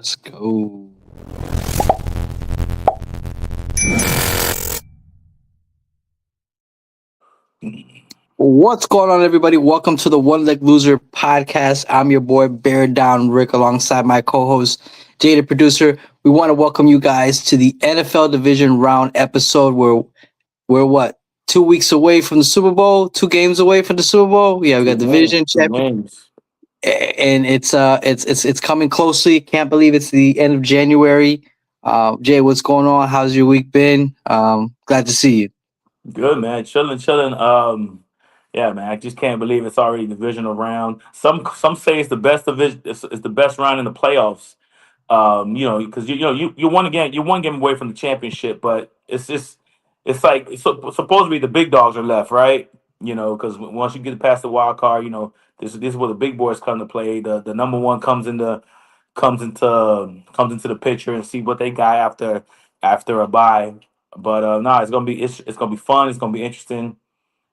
Let's go. What's going on, everybody? Welcome to the One Leg Loser podcast. I'm your boy Bear Down Rick, alongside my co-host Jay, the producer. We want to welcome you guys to the NFL Division Round episode. Where we're what 2 weeks away from the Super Bowl, 2 games away from the Super Bowl. Yeah, we got division Two champion, names. and it's coming closely. Can't believe it's the end of January. Jay, what's going on? How's your week been? Glad to see you. Good man, chilling. Yeah, man, I just can't believe it's already divisional round. Some say it's the best division. It's the best round in the playoffs. Because you want to get you one game away from the championship, but it's like supposed to be the big dogs are left, right? Because once you get past the wild card, this is where the big boys come to play. The number one comes into the picture and see what they got after a bye. But no, it's gonna be fun. It's gonna be interesting.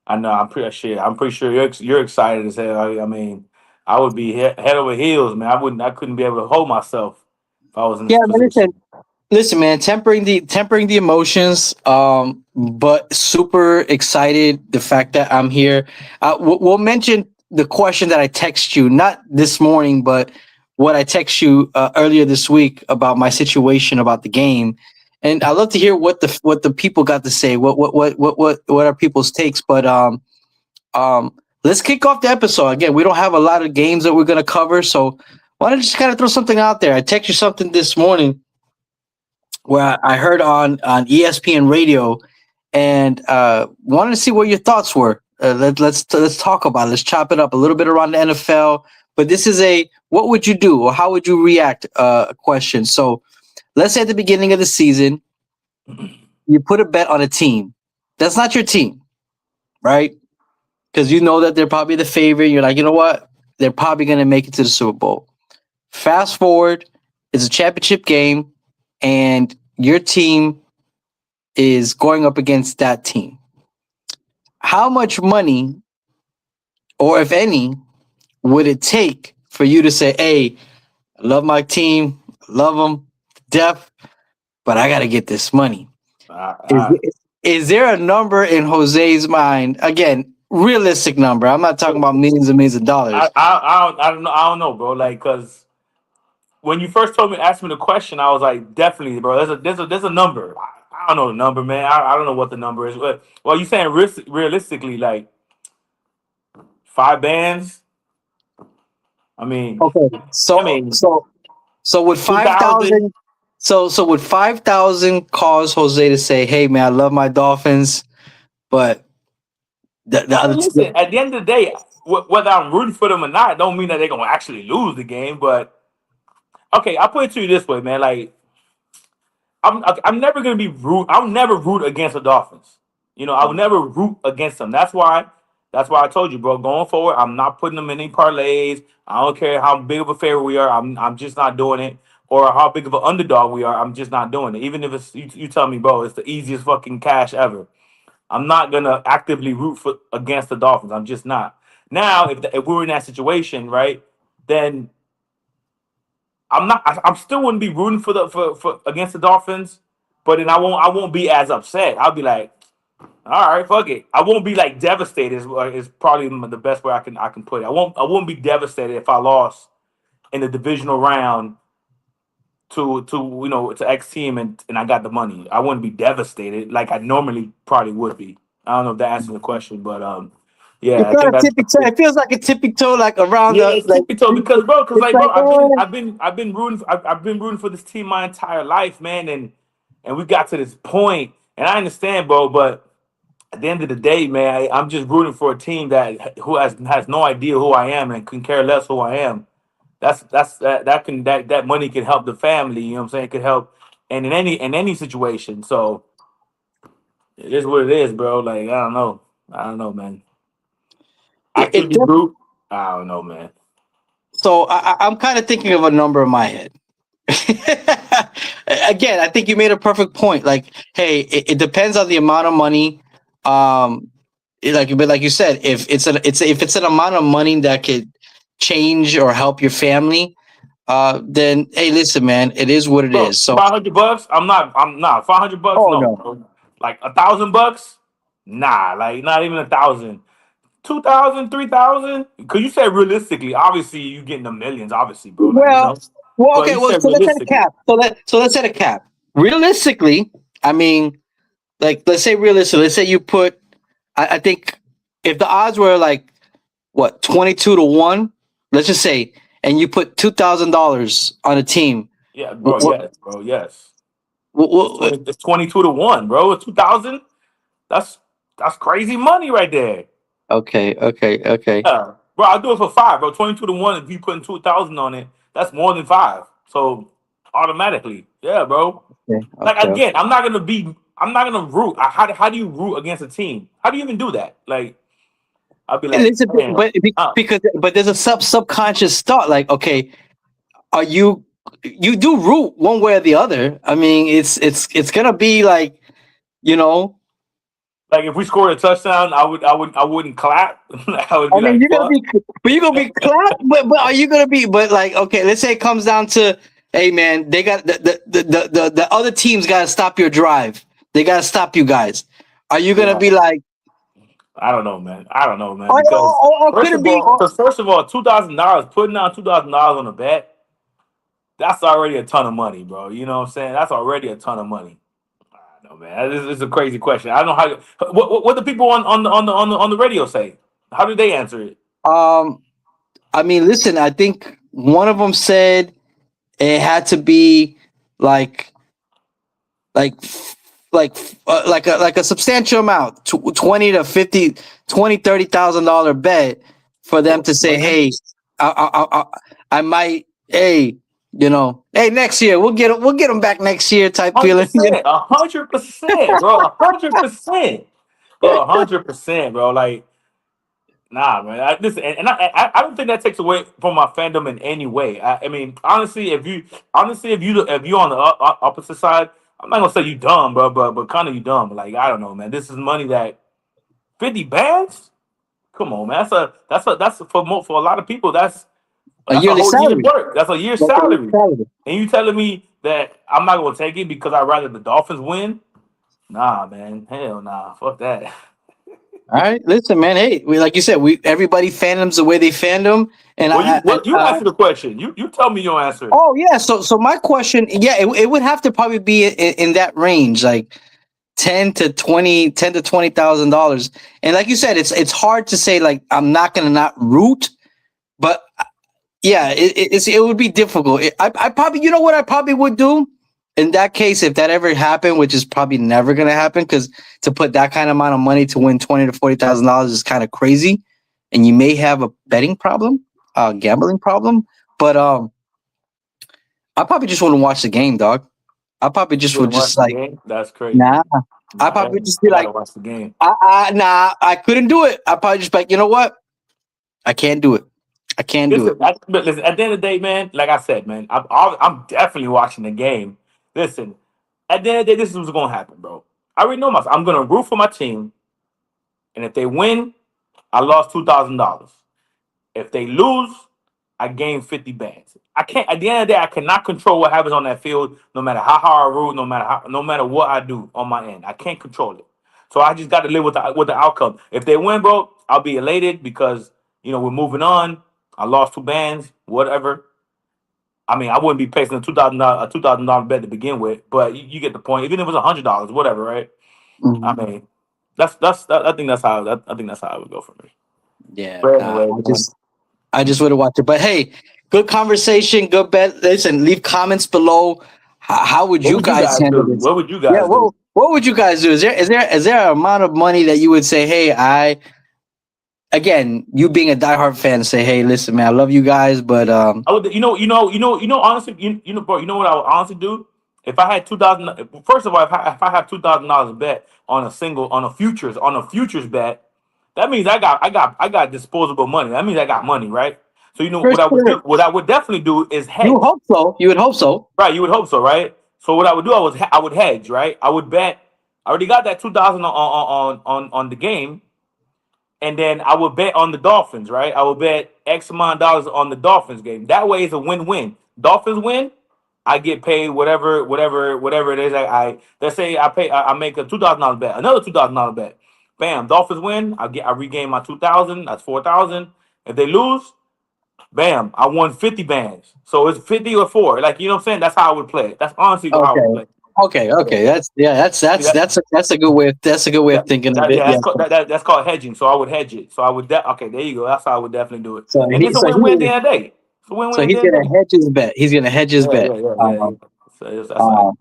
I know. I'm pretty sure you're excited as hell. I mean, I would be head over heels, man. I couldn't be able to hold myself if I was in Yeah, this man, listen, position. listen, man, tempering the emotions, but super excited the fact that I'm here. We'll mention the question that I text you, not this morning, but what I text you earlier this week about my situation about the game, and I'd love to hear what the people got to say. What are people's takes? But um, let's kick off the episode. Again, we don't have a lot of games that we're gonna cover, so why don't you just kind of throw something out there? I text you something this morning where I heard on ESPN radio, and wanted to see what your thoughts were. Let's talk about it. Let's chop it up a little bit around the NFL. But this is a what would you do or how would you react question. So let's say at the beginning of the season, you put a bet on a team that's not your team, right? Because you know that they're probably the favorite. You're like, you know what? They're probably going to make it to the Super Bowl. Fast forward, it's a championship game, and your team is going up against that team. How much money, or if any, would it take for you to say, "Hey, I love my team, love them to death, but I got to get this money"? I, Is, I, is there a number in Jose's mind? Again, realistic number. I'm not talking about millions and millions of dollars. I don't know, bro. Like, cause when you first asked me the question, I was like, definitely, bro. There's a number. I don't know the number, man. I don't know what the number is. Well, you saying realistically, like 5 bands? I mean, Okay. I So mean, so so would 2,000. 5,000 so would 5,000 cause Jose to say, "Hey man, I love my Dolphins, but the I other mean, team." listen. At the end of the day, whether I'm rooting for them or not, don't mean that they're gonna actually lose the game. But okay, I'll put it to you this way, man. Like, I'm never gonna be root. I'll never root against the Dolphins. I will never root against them. That's why I told you, bro. Going forward, I'm not putting them in any parlays. I don't care how big of a favorite we are. I'm just not doing it. Or how big of an underdog we are. I'm just not doing it. Even if it's you tell me, bro, it's the easiest fucking cash ever. I'm not gonna actively root for against the Dolphins. I'm just not. Now, if we were in that situation, right, then I'm not. I'm still wouldn't be rooting for against the Dolphins, but then I won't be as upset. I'll be like, all right, fuck it. I won't be like devastated. Is probably the best way I can put it. I won't be devastated if I lost in the divisional round to X team and I got the money. I wouldn't be devastated like I normally probably would be. I don't know if that answers the question, but You're yeah, I kind think of that's tippy toe. It feels like a tippy toe, like around yeah, the it's like. tippy toe because It's like like, bro, I've been rooting for this team my entire life, man, and we got to this point, and I understand, bro, but at the end of the day, man, I'm just rooting for a team that who has no idea who I am and can care less who I am. That money can help the family. You know what I'm saying? It could help, and in any situation. So it is what it is, bro. Like I don't know, man. it, it Actively def- root, I don't know, man. so I'm kind of thinking of a number in my head. Again, I think you made a perfect point. Like, hey, it depends on the amount of money. But like you said, if it's an amount of money that could change or help your family, then hey, listen, man, it is what it Bro, is. So, $500. I'm not $500. oh No, no, bro. Like $1,000. Nah, like not even 1,000. 2,000, 3,000. Because you said realistically, obviously you getting the millions, obviously, bro. Like well, but okay, you well, said so let's set a realistically. cap. So let's set a cap. Realistically, I mean, like let's say realistically, let's say you put, I think if the odds were like what 22 to 1, let's just say, and you put $2,000 on a team. Yeah, bro. What, Yes, bro. Yes. what, what, It's 22 to 1, bro. It's 2,000. That's that's crazy money right there. okay, okay, okay, Yeah, bro. I'll do it for five, bro. 22 to 1. If you putting 2,000 on it, that's more than five. So automatically, yeah, bro. okay, Like okay, again, okay. I'm not gonna root. How do you root against a team? How do you even do that? Like I'll be like, Listen, damn. because but there's a subconscious thought like, okay, are you do root one way or the other. I mean, it's gonna be like, you know. Like if we scored a touchdown, I wouldn't clap. I would I be mean, like, you're gonna fuck. be, but you're gonna be clapped. But are you gonna be? But like, okay, let's say it comes down to, hey man, they got the other teams got to stop your drive. They got to stop you guys. Are you gonna Yeah. be like, I don't know, man. I don't know, man. Because or could it be? Or, first of all, $2,000 putting down $2,000 on a bet, that's already a ton of money, bro. You know what I'm saying? That's already a ton of money. I don't know, man. This is a crazy question. I don't know what the people on the radio say. How do they answer it? um, I mean, listen, I think one of them said it had to be like like like a substantial amount, 20 to 50, 20 $30,000 bet for them to say, Man, hey, I might, hey, hey, next year we'll get them back next year type hundred feeling. percent, 100%, bro, 100%, bro, 100%, bro. Like, nah, man. Listen, and I don't think that takes away from my fandom in any way. I mean, honestly, if you on the opposite side, I'm not gonna say you dumb, bro, but kind of you dumb. Like, I don't know, man. This is money that 50 bands. Come on, man. That's for a lot of people. A That's a yearly whole year's salary. work. That's a year's That's a yearly salary. salary. And you telling me that I'm not gonna take it because I'd rather the Dolphins win? Nah, man. Hell nah. Fuck that. All right, listen, man. Hey, like you said, we everybody fandoms the way they fandom, and Well, you answer the question. You tell me your answer. oh yeah. So my question, yeah, it would have to probably be in that range, like 10 to 20,000 $10 to 20,000. And like you said, it's hard to say like I'm not gonna not root, but yeah, it would be difficult. I probably, you know what I probably would do in that case if that ever happened, which is probably never gonna happen because to put that kind of amount of money to win $20,000 to $40,000 is kind of crazy, and you may have a betting problem, gambling problem. But I probably just want to watch the game, dog. I probably You just would wouldn't watch just the like, game? That's crazy. nah. I Nah, probably just be I gotta like, watch the game. nah, I couldn't do it. I probably just be like, you know what? I can't do it. I can't do it. But listen. At the end of the day, man, like I said, man, I'm definitely watching the game. Listen, at the end of the day, this is what's gonna happen, bro. I already know myself. I'm gonna root for my team, and if they win, I lost $2,000. If they lose, I gain 50 bands. I can't. At the end of the day, I cannot control what happens on that field. No matter how hard I root, no matter what I do on my end, I can't control it. So I just got to live with the outcome. If they win, bro, I'll be elated because we're moving on. I lost two bands, whatever. I mean, I wouldn't be placing a $2,000 bet to begin with, but you get the point. Even if it was $100, whatever, right? I Mhm. mean, I think that's how it would go for me. Yeah, But nah. anyway, man. I just would have watched it. But hey, good conversation, good bet. Listen, leave comments below. How would What you would you guys guys handle do? this? What would you Yeah, guys do? what would you guys do? Is there an amount of money that you would say, hey, again, you being a diehard fan, say, hey, listen, man, I love you guys, but I would, honestly, bro, you know what I would honestly do? If I had 2,000, first of all, if I have $2,000 bet on a futures bet, that means I got disposable money. That means I got money, right? So for sure, what I would definitely do is you would hedge, hope so. You would hope so. right? You would hope so, right? So what I would do, I would hedge, right? I would bet. I already got that 2,000 on the game, and then I would bet on the Dolphins, right? I would bet X amount of dollars on the Dolphins game. That way, it's a win-win. Dolphins win, I get paid whatever it is. I let's say I make a $2,000 bet, another $2,000 bet. Bam, Dolphins win, I regain my 2,000. That's 4,000. If they lose, bam, I won 50 bands. So it's 50 or four. Like, you know what I'm saying? That's how I would play it. That's honestly how I would Okay. play it. Okay. Yeah. Okay. That's yeah. See that? That's a good way. That's a good way Yeah, of thinking of it. yeah, Yeah. that's called hedging. So I would hedge it. So I would okay, there you go. That's how I would definitely do it. So And he it's a so win-win at the he end of the day. It's a win-win so at the he's end of gonna the day. hedge his bet. He's gonna hedge his Yeah, bet. yeah, yeah, yeah, yeah. So that's all right. Um,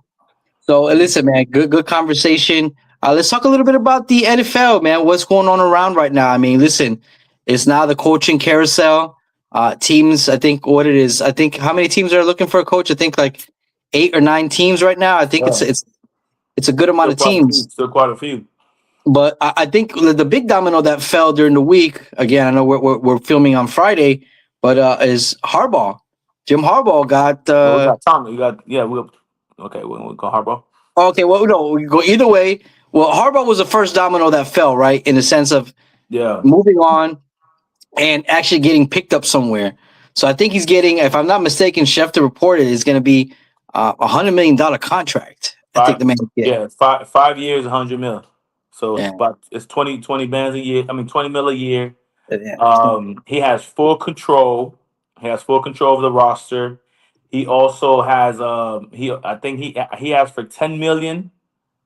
so Yeah. listen, man, good conversation. Let's talk a little bit about the NFL, man. What's going on around right now? I mean, listen, it's now the coaching carousel. Teams, I think what it is. I think how many teams are looking for a coach? I think like 8 or 9 teams right now. I think Yeah. it's a good amount Still of quite a few. teams. Still quite a few. But I think the big domino that fell during the week, again, I know we're filming on Friday, but is Harbaugh. Jim Harbaugh got Well, we got Tom. You got We'll okay. We'll go Harbaugh. okay. Well, no, we go either way. Well, Harbaugh was the first domino that fell, right, in the sense of Yeah. moving on and actually getting picked up somewhere. So I think he's getting, if I'm not mistaken, Schefter reported is going to be $100 million contract. I think Five. the man get. Yeah. 5 years, 100 mil. So Yeah, it's 20 bands a year. I mean 20 mil a year. yeah. He has full control. He has full control of the roster. He also has I think he asked for 10 million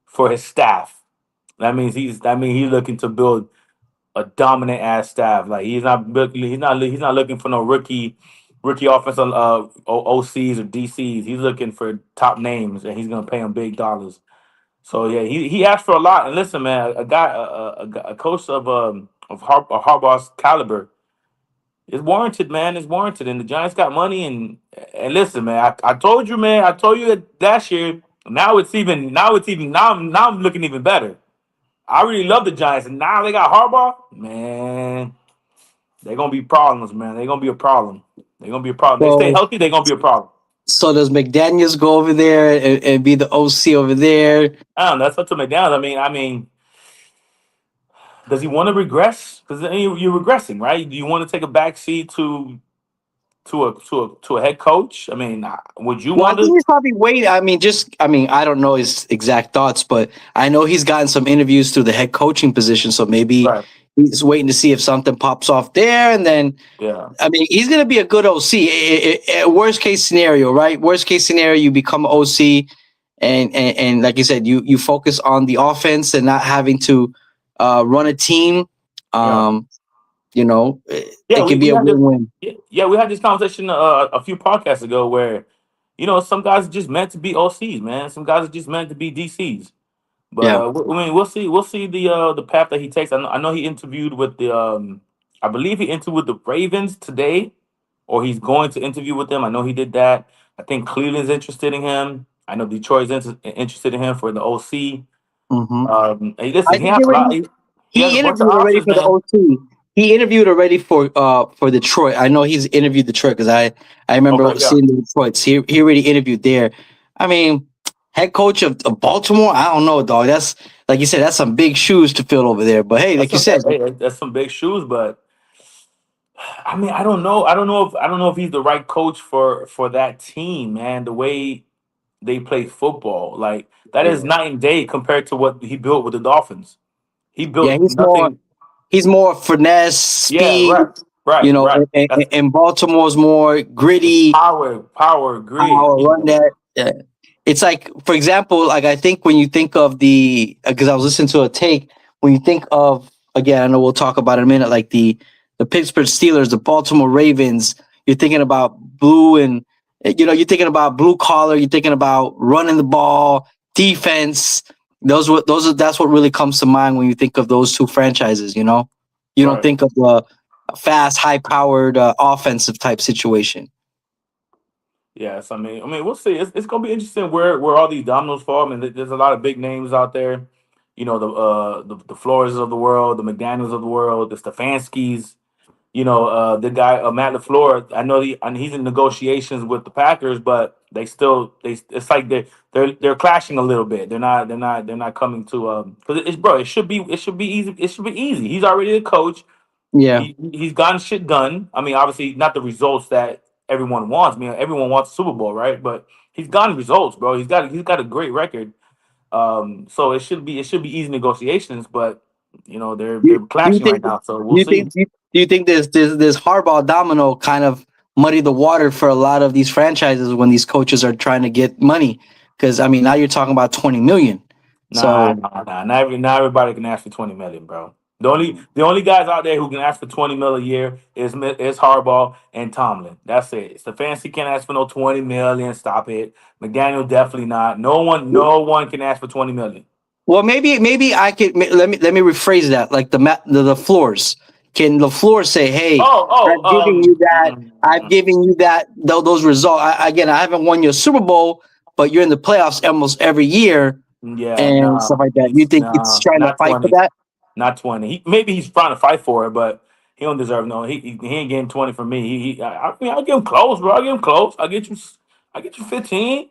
for his staff. That means he's looking to build a dominant ass staff. Like he's not looking for no rookie offensive OCs or DCs. He's looking for top names, and he's gonna pay them big dollars. So yeah, he asked for a lot. And listen, man, a coach of Harbaugh's caliber is warranted, man. It's warranted, and the Giants got money. And listen, man, I told you, man. I told you that last year. Now I'm looking even better. I really love the Giants, and now they got Harbaugh. Man, they're gonna be problems, man. They're gonna be a problem. They're gonna be a problem. They stay So healthy, they're gonna be a problem. so does McDaniel's go over there and be the OC over there? I don't know. That's up to McDonald. I mean, does he want to regress? Because you're regressing, right? Do you want to take a back seat to a head coach? I mean, would you Well, I want think to? he's probably waiting. I mean, I don't know his exact thoughts, but I know he's gotten some interviews through the head coaching position. So maybe Right. he's waiting to see if something pops off there. And then, Yeah. I mean, he's going to be a good OC. Worst case scenario, right? Worst case scenario, you become OC. And like you said, you focus on the offense and not having to run a team. Yeah. Um, you know, Yeah. it We, could be we a had this. win-win. Yeah, we had this conversation a few podcasts ago where, some guys are just meant to be OCs, man. Some guys are just meant to be DCs. But Yeah. I mean, we'll see. We'll see the path that he takes. I know he interviewed with I believe he interviewed with the Ravens today, or he's going to interview with them. I know he did that. I think Cleveland's interested in him. I know Detroit's interested in him for the OC. Hmm. Hey, I listen, he think has he a lot. already He has he a bunch of interviewed already options, for the man. OT. He interviewed already for Detroit. I know he's interviewed Detroit because I remember Okay, yeah. seeing the Detroit's. He already interviewed there. I mean, head coach of Baltimore. I don't know, dog. That's like you said. That's some big shoes to fill over there. But hey, like you said, That's some big shoes, but I mean, I don't know. I don't know if he's the right coach for that team, man. The way they play football, like that is yeah, night and day compared to what he built with the Dolphins. He yeah, built nothing. he's more finesse, Yeah, speed. right, You right, know, right. and Baltimore's more It's gritty. power, grit. I'll run that. Yeah. It's like, for example, like I think when you think of because I was listening to a take, when you think of, again, I know we'll talk about it in a minute, like the Pittsburgh Steelers, the Baltimore Ravens, you're thinking about blue and, you're thinking about blue collar, you're thinking about running the ball, defense. That's what really comes to mind when you think of those two franchises, you know? You don't Right. think of the fast, high powered offensive type situation. Yes, I mean, we'll see. It's gonna be interesting where all these dominoes fall. I mean, there's a lot of big names out there. The Flores of the world, the McDaniels of the world, the Stefanskis. The guy Matt LaFleur. I know he's in negotiations with the Packers, but it's like they're clashing a little bit. They're not coming to because it should be easy. It should be easy. He's already a coach. Yeah. He's gotten shit done. I mean, obviously not the results that everyone wants. I mean, everyone wants a Super Bowl, right? But he's gotten results, bro. He's got a great record. So it should be easy negotiations, but they're Do you clashing think right now. So do we'll you see. think do you think this hardball domino kind of muddy the water for a lot of these franchises when these coaches are trying to get money? Because I mean, now you're talking about 20 million. Nah, So nah, nah. Not everybody can ask for 20 million, bro. The only guys out there who can ask for 20 million a year is Harbaugh and Tomlin. That's it. Stefanski can't ask for no 20 million. Stop it. McDaniel definitely not. No one can ask for 20 million. well, maybe I could let me rephrase that. Like the floors. Can the floor say, "Hey, Oh, I've oh, given you that. I've given you those results. Again, I haven't won you a Super Bowl, but you're in the playoffs almost every year yeah, and stuff no, like that." You he's think it's no, trying to not fight for 20. that? Not 20. Maybe he's trying to fight for it, but he don't deserve no. He ain't getting 20 from me. I mean, I'll give him close, bro. I'll give him close. I'll get you 15.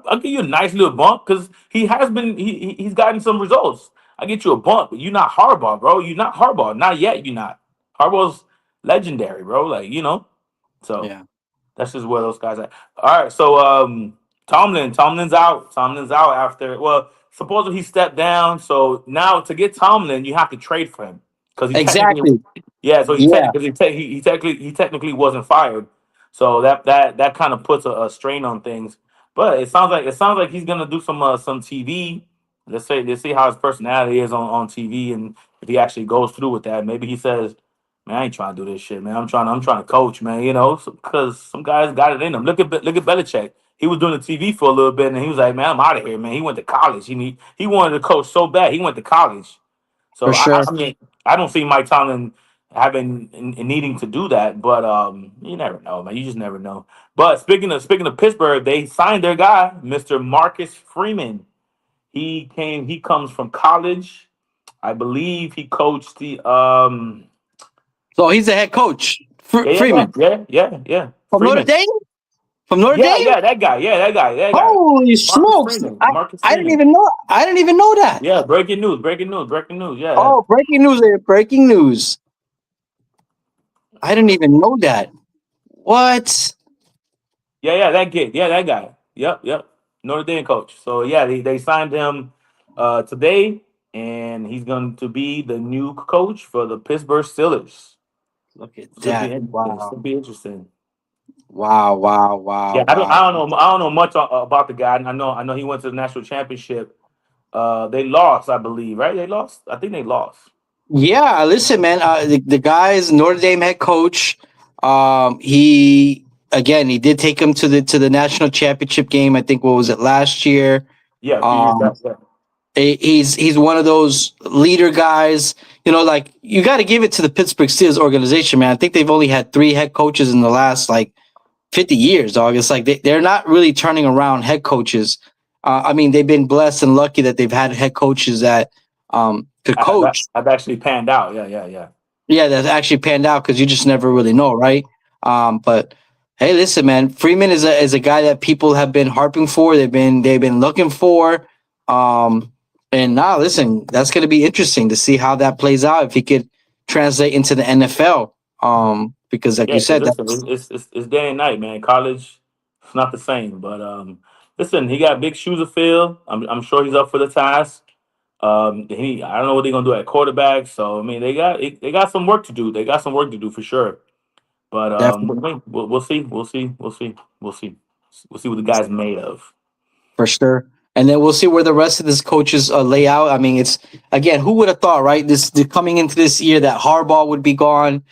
I'll give you a nice little bump because he has been he's gotten some results. I'll get you a bump, but you're not Harbaugh, bro. You're not Harbaugh. Not yet, you're not. Harbaugh's legendary, bro. So Yeah. that's just where those guys are. All right, so Tomlin's out. Tomlin's out after supposedly he stepped down. So now to get Tomlin, you have to trade for him because he technically Exactly. yeah. So he Yeah. technically he technically wasn't fired. So that kind of puts a strain on things. But it sounds like he's gonna do some TV. Let's see how his personality is on TV and if he actually goes through with that. Maybe he says, "Man, I ain't trying to do this shit, man. I'm trying to coach, man. Because some guys got it in them. Look at Belichick. He was doing the TV for a little bit, and he was like, "Man, I'm out of here, man." He went to college. He wanted to coach so bad. He went to college. For So I sure. mean, I don't see Mike Tomlin having and needing to do that. But you never know, man. You just never know. But speaking of Pittsburgh, they signed their guy, Mr. Marcus Freeman. He comes from college. I believe he coached the So he's the head coach, yeah, yeah, yeah, Freeman yeah, yeah, yeah. from Notre Freeman. Dame. From Notre Yeah, Dame. yeah, that guy. Yeah, that guy. Holy Marcus smokes! Freeman. I Marcus I didn't Freeman. even know. I didn't even know that. Yeah, breaking news, breaking news, breaking news. Yeah, Oh, breaking news! Breaking news! I didn't even know that. What? yeah, that kid. Yeah, that guy. Yep, yep. Notre Dame coach. So yeah, they signed him today, and he's going to be the new coach for the Pittsburgh Steelers. Look at Should be that! interesting. Wow! Should be interesting. Wow! Wow! Wow! Yeah, I don't, Wow! I don't know. I don't know much about the guy. I know he went to the national championship. They lost, I believe, right? They lost. I think they lost. Yeah, listen, man. The guy is Notre Dame head coach. He did take him to the national championship game. I think what was it last year? Yeah, a few years Um, back. Yeah. he's one of those leader guys. Like you got to give it to the Pittsburgh Steelers organization, man. I think they've only had three head coaches in the last like 50 years, dog. It's like they're not really turning around head coaches. I mean, they've been blessed and lucky that they've had head coaches that could I've, coach. I've actually panned out. Yeah, yeah, yeah. Yeah, that actually panned out because you just never really know, right? But hey, listen, man, Freeman is a guy that people have been harping for. They've been looking for. Um, and now, listen, that's going to be interesting to see how that plays out if he could translate into the NFL. Because like Yeah, you because said, listen, that's it's day and night, man. College, it's not the same. But listen, he got big shoes to fill. I'm sure he's up for the task. I don't know what they're gonna do at quarterback. So I mean, they got some work to do. They got some work to do for sure. But definitely. we'll see. We'll see what the guy's made of. For sure. And then we'll see where the rest of this coaches lay out. I mean, it's again, who would have thought, right? Coming into this year that Harbaugh would be gone,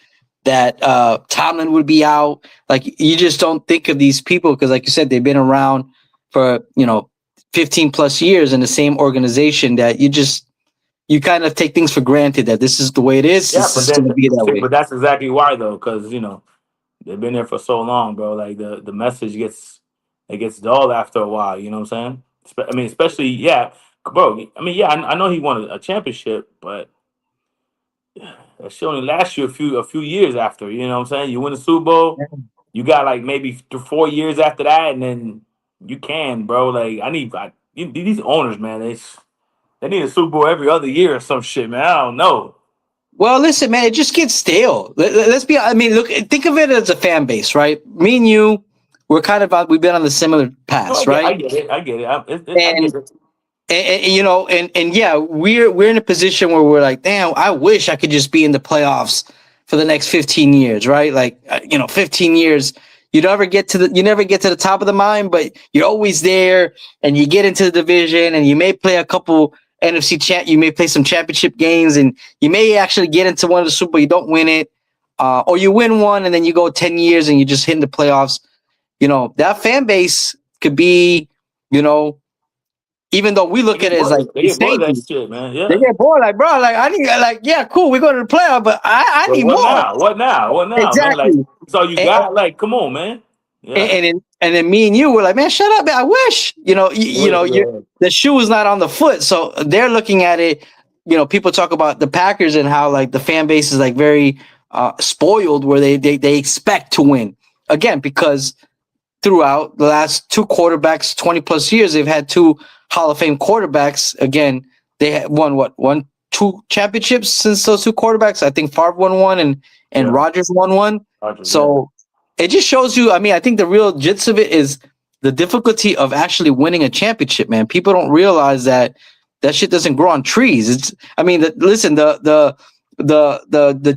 that Tomlin would be out. Like you just don't think of these people because, like you said, they've been around for 15 plus years in the same organization. That you kind of take things for granted that this is the way it is. Yeah, This but is going then to be that way. but that's exactly why though, because they've been there for so long, bro. Like the message gets dull after a while. You know what I'm saying? I mean, especially yeah, bro. I mean, yeah, I know he won a championship, but that shit only lasts you a few years after. You know what I'm saying? You win the Super Bowl, you got like maybe 4 years after that, and then you can, bro. Like these owners, man. They need a Super Bowl every other year or some shit, man. I don't know. Well, listen, man, it just gets stale. Let's be. I mean, look, think of it as a fan base, right? Me and you, we've been on the similar No, paths, I right? get it. I get it. I And get it. you know, and yeah, we're in a position where we're like, damn, I wish I could just be in the playoffs for the next 15 years, right? Like, 15 years, you never get to the top of the mountain, but you're always there, and you get into the division, and you may play a couple you may play some championship games, and you may actually get into one of the Super Bowl. You don't win it, or you win one, and then you go 10 years, and you just hit in the playoffs. That fan base could be, you know even though we look at it as like They it's get bored of that staging, shit, man. they Yeah. get bored. Like, bro, like I need, like, yeah, cool, we're going to the playoff, but I But need what more. now? What now? What now, man? Like, Exactly. so you And, got like, come on, man. Yeah. and then me and you were like, man, shut up, man. I wish, Yeah. the shoe is not on the foot. So they're looking at it. People talk about the Packers and how like the fan base is like very spoiled, where they expect to win again because throughout the last two quarterbacks, 20 plus years, they've had two Hall of Fame quarterbacks. Again, they had won two championships since those two quarterbacks. I think Favre won one and Yeah. Rodgers won one. Roger, yeah. So it just shows you. I mean, I think the real gist of it is the difficulty of actually winning a championship, man. People don't realize that shit doesn't grow on trees. I mean, listen, the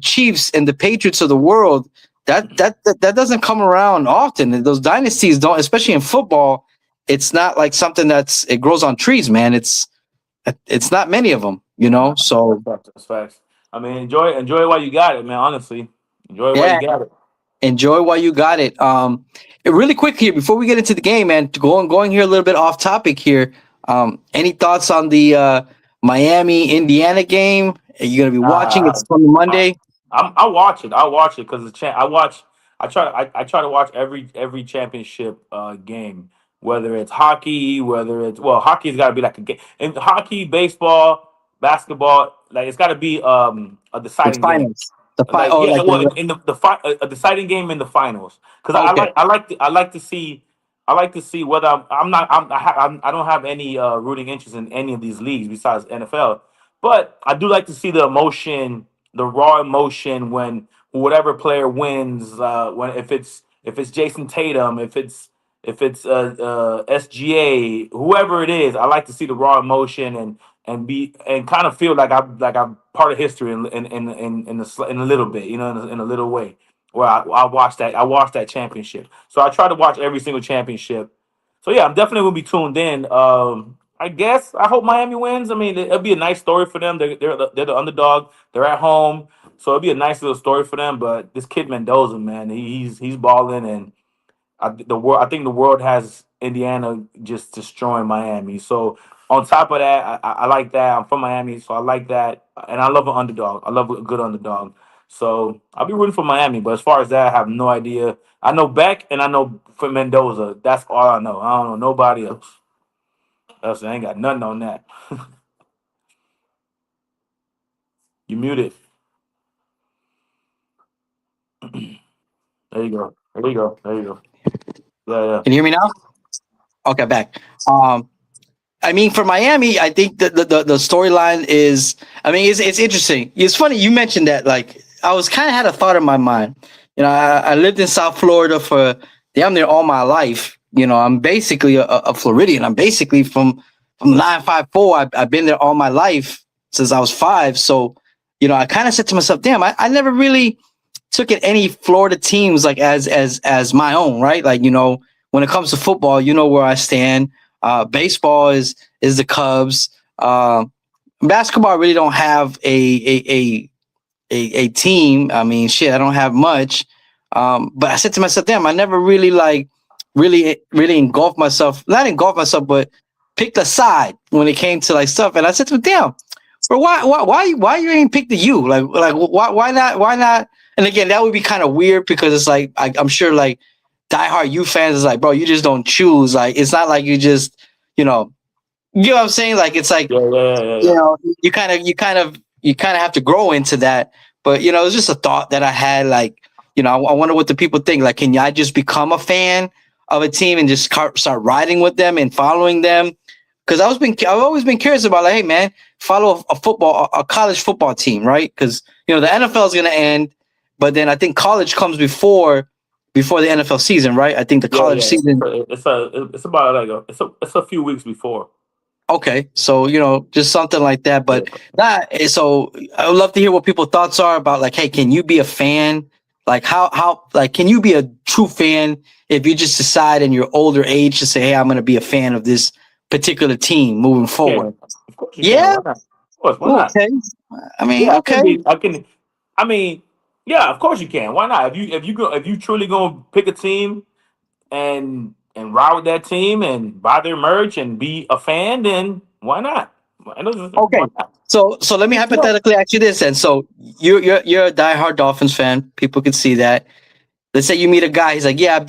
Chiefs and the Patriots of the world, that doesn't come around often. Those dynasties don't, especially in football. It's not like something it grows on trees, man. It's not many of them, So That's facts. I mean, enjoy while you got it, man. Honestly, enjoy it while yeah, you got it. enjoy while you got it. Really quick here before we get into the game, man. Going here a little bit off topic here. Any thoughts on the Miami Indiana game? Are you gonna be watching? Uh, It's on I, Monday. I watch it. I watch it because I watch. I try to watch every championship game, whether it's hockey, whether it's hockey's got to be like a game. In hockey, baseball, basketball, like it's got to be a The deciding game. finals. The Like Oh, yeah, like well, in a deciding game in the finals because okay. I like to see whether I don't have any rooting interest in any of these leagues besides NFL, but I do like to see the emotion, the raw emotion when whatever player wins. When if it's Jason Tatum, if it's SGA, whoever it is, I like to see the raw emotion and kind of feel like I'm part of history in a little bit, in a little way. Where I watched that championship. So I try to watch every single championship. So yeah, I'm definitely gonna be tuned in. I guess I hope Miami wins. I mean, it'll be a nice story for them. They're the underdog. They're at home, so it'll be a nice little story for them. But this kid Mendoza, man, he's balling, and I think the world has Indiana just destroying Miami. So on top of that, I like that. I'm from Miami, so I like that, and I love an underdog. I love a good underdog. So I'll be rooting for Miami. But as far as that, I have no idea. I know Beck and I know for Mendoza. That's all I know. I don't know nobody else. I ain't got nothing on that. You muted. There you go. There you go. There you go. Yeah, yeah. Can you hear me now? Okay, back. I mean, for Miami, I think the storyline is. I mean, it's interesting. It's funny you mentioned that. Like, I was kind of had a thought in my mind. I lived in South Florida for damn near all my life. I'm basically a Floridian. I'm basically from 954. I've been there all my life since I was 5. So, I kind of said to myself, damn, I never really took at any Florida teams like as my own, right? Like, when it comes to football, where I stand. Baseball is the Cubs. Basketball, I really don't have a team. I mean, shit, I don't have much. But I said to myself, damn, I never really really engulfed myself, not engulfed myself, but picked a side when it came to like stuff. And I said to him, damn, bro, why you ain't picked the U? Like why not? And again, that would be kind of weird because it's like I'm sure like diehard U fans is like, bro, you just don't choose. Like it's not like you just, you know what I'm saying? Like it's like, Yeah. you kind of have to grow into that. But it's just a thought that I had. Like, I wonder what the people think. Like, can I just become a fan of a team and just start riding with them and following them? Because I've always been curious about like, hey man, follow a college football team, right? Because the NFL is going to end, but then I think college comes before the NFL season, right? I think the Yeah, college yeah. season. It's about like it's a few weeks before. Okay, so just something like that. Yeah. But that so I would love to hear what people's thoughts are about, like, hey, can you be a fan? Like, how like can you be a true fan if you just decide in your older age to say, hey, I'm going to be a fan of this particular team moving forward? Can. Of course you can. Yeah. Why not? Of course, why Ooh, not? okay. I mean, Yeah, I okay. can be. I can. I mean, yeah, of course you can. Why not? If you truly gonna pick a team and ride with that team and buy their merch and be a fan, then why not? Why Okay. not? So let me No. hypothetically ask you this, and so you're a diehard Dolphins fan. People can see that. Let's say you meet a guy. He's like, yeah,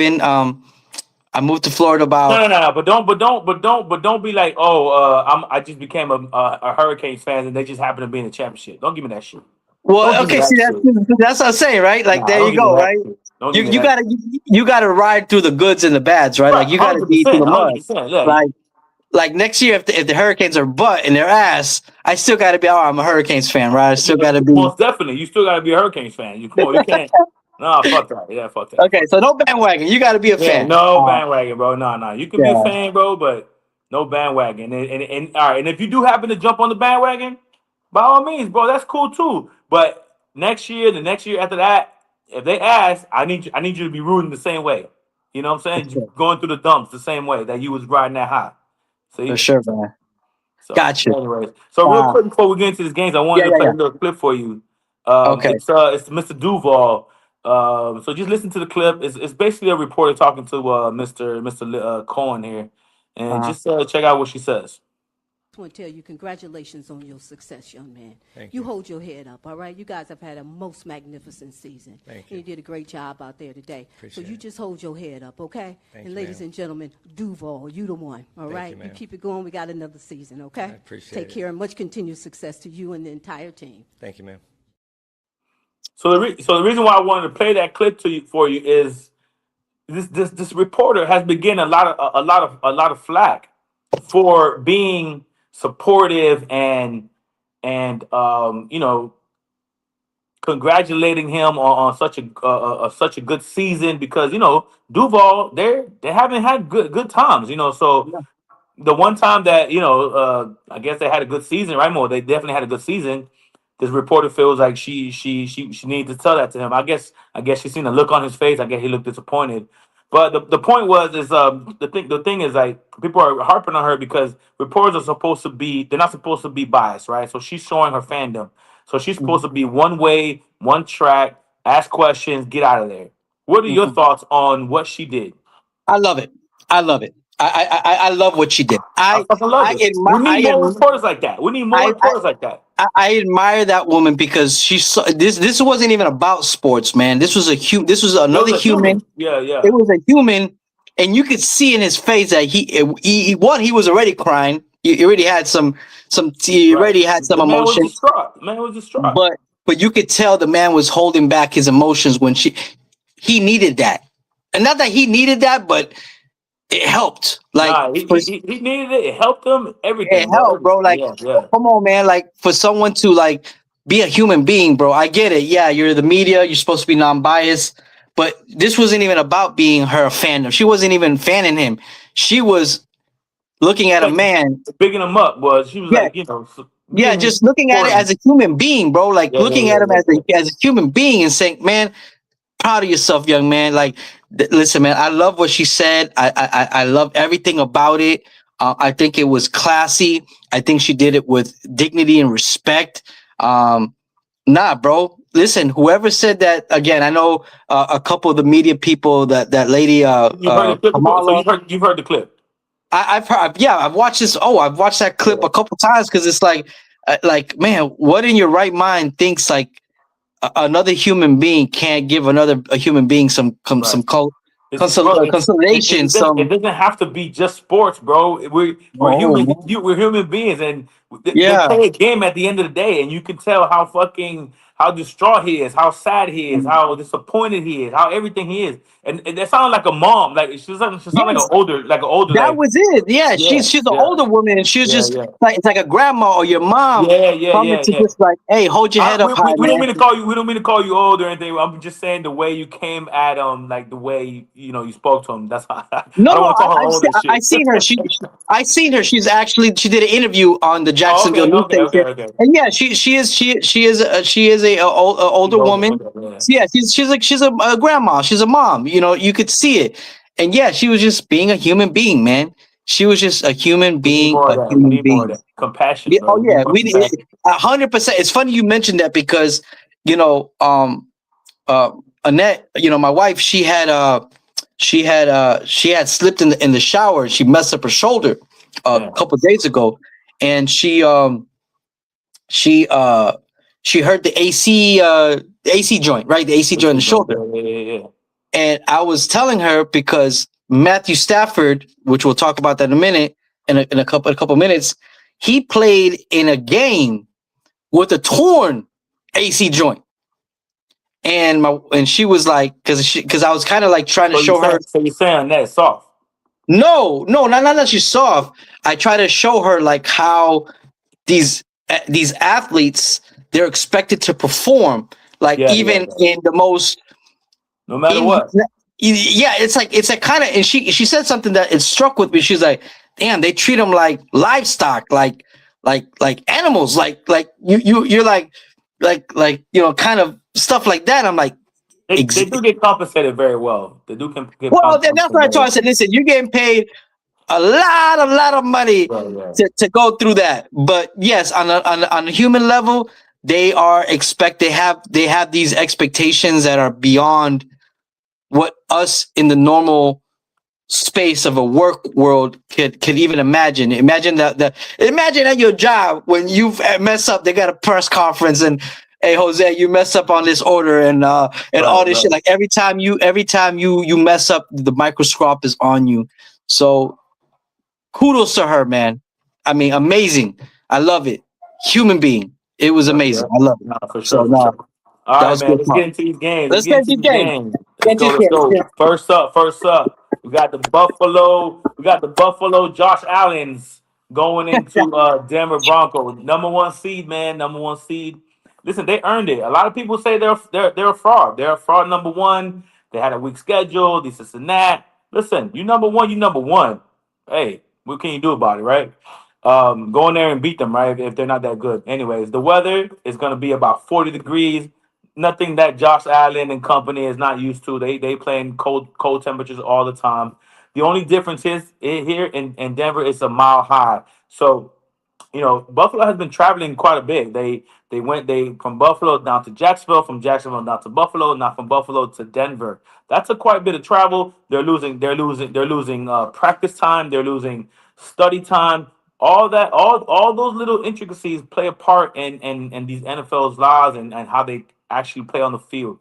I moved to Florida No, no, about. no, no. But don't be like, oh, I just became a Hurricanes fan and they just happen to be in the championship. Don't give me that shit. Don't Well, give me okay. that See, shit. that's what I'm saying, right? Like, Nah, there don't you give me go, that right? shit. Don't You give me you that. gotta you gotta ride through the goods and the bads, right? Like, Right, you gotta hundred be through percent, the hundred mud. percent. Yeah, Like next year, if the Hurricanes are butt and their ass, I still gotta be. Oh, I'm a Hurricanes fan, right? I still gotta be. most definitely. You still got to be a Hurricanes fan. You come on, you can't. Nah, fuck that. Yeah, fuck that. Okay, Fuck so that. no bandwagon. You gotta be a Yeah, fan. no bandwagon, bro. No, no. You can be a Yeah. fan, bro, but no bandwagon. And all right, and if you do happen to jump on the bandwagon, by all means, bro, that's cool too. But next year, the next year after that, if they ask, I need you to be rooting the same way. You know what I'm For saying? sure, Going through the dumps the same way that you was riding that high. for See? sure, man. So, Got you. anyways, so real Uh, quick before we get into these games, I wanted yeah, to yeah, play a yeah. little clip for you. Okay. It's Mr. Duval. So just listen to the clip. It's basically a reporter talking to Mr. Cohen here, and Uh-huh. just check out what she says. I want to tell you congratulations on your success, young man. Thank You you. hold your head up, all right? You guys have had a most magnificent season. Thank And you. you did a great job out there today. So Appreciate you it. just hold your head up, okay? Thank And you, ladies ma'am. and gentlemen, Duval, you the one, all right? you, You ma'am. keep it going. We got another season, okay? I appreciate Take it. care and much continued success to you and the entire team. Thank you, ma'am. So the reason why I wanted to play that clip for you is this reporter has been getting a lot of flack for being supportive and congratulating him on such a good season because Duval they haven't had good times so Yeah. the one time that I guess they had a good season, right? More, they definitely had a good season. This reporter feels like she needs to tell that to him. I guess she seen the look on his face. I guess he looked disappointed. But the point was is the thing is like people are harping on her because reporters are supposed to be they're not supposed to be biased, right? So she's showing her fandom. So she's supposed to be one way, one track, ask questions, get out of there. What are your Mhm. thoughts on what she did? I love it. I love it. I love what she did. I fucking love it. We need more reporters like that. We need more I, reporters like that. I admire that woman because this wasn't even about sports, man. This was It another was a human. human. Yeah, It yeah. was a human, and you could see in his face that he was already crying. He already had he Right. already had some The man was emotion, distraught. The man was distraught. but you could tell the man was holding back his emotions when he needed that, and not that he needed that, but it helped. Like, Nah, he needed it. It helped him. it Everything, bro. helped, bro. Like, Yeah, yeah. come on, man. Like, for someone to like be a human being, bro. I get it. Yeah, you're the media. You're supposed to be non-biased, but this wasn't even about being her fandom. She wasn't even fanning him. She was looking at a Yeah, man. bigging him up was she was Yeah, like, yeah, just looking at it supporting. as a human being, bro. Like Yeah, yeah, looking yeah, at him yeah, yeah. as a human being and saying, man, proud of yourself, young man. Like, listen, man, I love what she said. I love everything about it. I think it was classy. I think she did it with dignity and respect. Nah, bro. Listen, whoever said that again, I know a couple of the media people. That lady, You've heard the clip before, so Kamala. you've heard the clip, I've heard, yeah, I've watched this. Oh, I've watched that clip yeah. a couple times because it's like, man, what in your right mind thinks like another human being can't give another a human being Right. Bro, consolation. it doesn't have to be just sports, bro. We're Oh, human. We're human beings, and they yeah, play a game at the end of the day, and you can tell how fucking how distraught he is, how sad he is, how disappointed he is, how everything he is, and that sounded like a mom. Like she sounded Yes, like an older, that like was it. Yeah, yeah, she's an yeah, older woman, and she was yeah, just yeah. like, it's like a grandma or your mom Yeah, yeah, coming yeah, to yeah. just like, hey, hold your head up high, We don't man. mean to call you. We don't mean to call you old or anything. I'm just saying the way you came at him, like the way you spoke to him. That's how, I No, don't no, want to call her old and I shit. seen her. I seen her. She did an interview on the Oh, Jacksonville okay, news okay, okay, station, okay. and yeah, she is a She's older older. woman. Okay, yeah. So yeah, she's a grandma. She's a mom. You know, you could see it, and yeah, she was just being a human being, man. She was just a human We need being, more a of that. We human need more of being. that compassion, Yeah, bro. oh We need yeah, more compassion. 100%. It's funny you mentioned that because you know, uh, Annette, my wife, she had slipped in the shower. She messed up her shoulder a Yeah, couple days ago, and she uh she hurt the AC joint, right? The AC joint in the shoulder. yeah, yeah, yeah. And I was telling her because Matthew Stafford, which we'll talk about that in a minute, in a couple minutes, he played in a game with a torn AC joint. And she was like, because I was kind of like trying to show her. So you're saying that soft? No, not she's soft. I try to show her like how these athletes, they're expected to perform, like Yeah, yeah, even yeah. in the most No matter in what. yeah, it's like kind of, and she said something that it struck with me. She's like, damn, they treat them like livestock, like animals, like you're like kind of stuff like that. I'm like, They do get compensated very well. They do get well, then that's compensated what I very told her. I well. said, listen, you're getting paid a lot of money Right, right. to go through that. But yes, on a human level, they are expect they have these expectations that are beyond what us in the normal space of a work world could even imagine. Imagine at your job when you mess up, they got a press conference and, hey Jose, you mess up on this order and Right, all this shit. right. Like every time you mess up, the microscope is on you. So kudos to her, man. I mean, amazing. I love it. Human being. It was Yeah, amazing. yeah. I love it. No, for So sure, for no, sure. All that right, was man. good Let's talk. get into these games. Let's Let's get get into this these game. games. Let's Get go. this Let's game. go. First up. First up. We got the Buffalo. We got the Buffalo Josh Allen's going into Denver Broncos. Number one seed, man. Number one seed. Listen, they earned it. A lot of people say they're a fraud. They're a fraud. Number one. They had a weak schedule. This and that. Listen, you number one. You number one. Hey, what can you do about it, right? Go in there and beat them, right? If they're not that good. Anyways, the weather is going to be about 40 degrees. Nothing that Josh Allen and company is not used to. They play in cold temperatures all the time. The only difference is here in Denver, it's a mile high. So Buffalo has been traveling quite a bit. They from Buffalo down to Jacksonville, from Jacksonville down to Buffalo, not from Buffalo to Denver. That's a quite a bit of travel. They're losing practice time. They're losing study time. All that, all those little intricacies play a part in these NFL's lives and how they actually play on the field.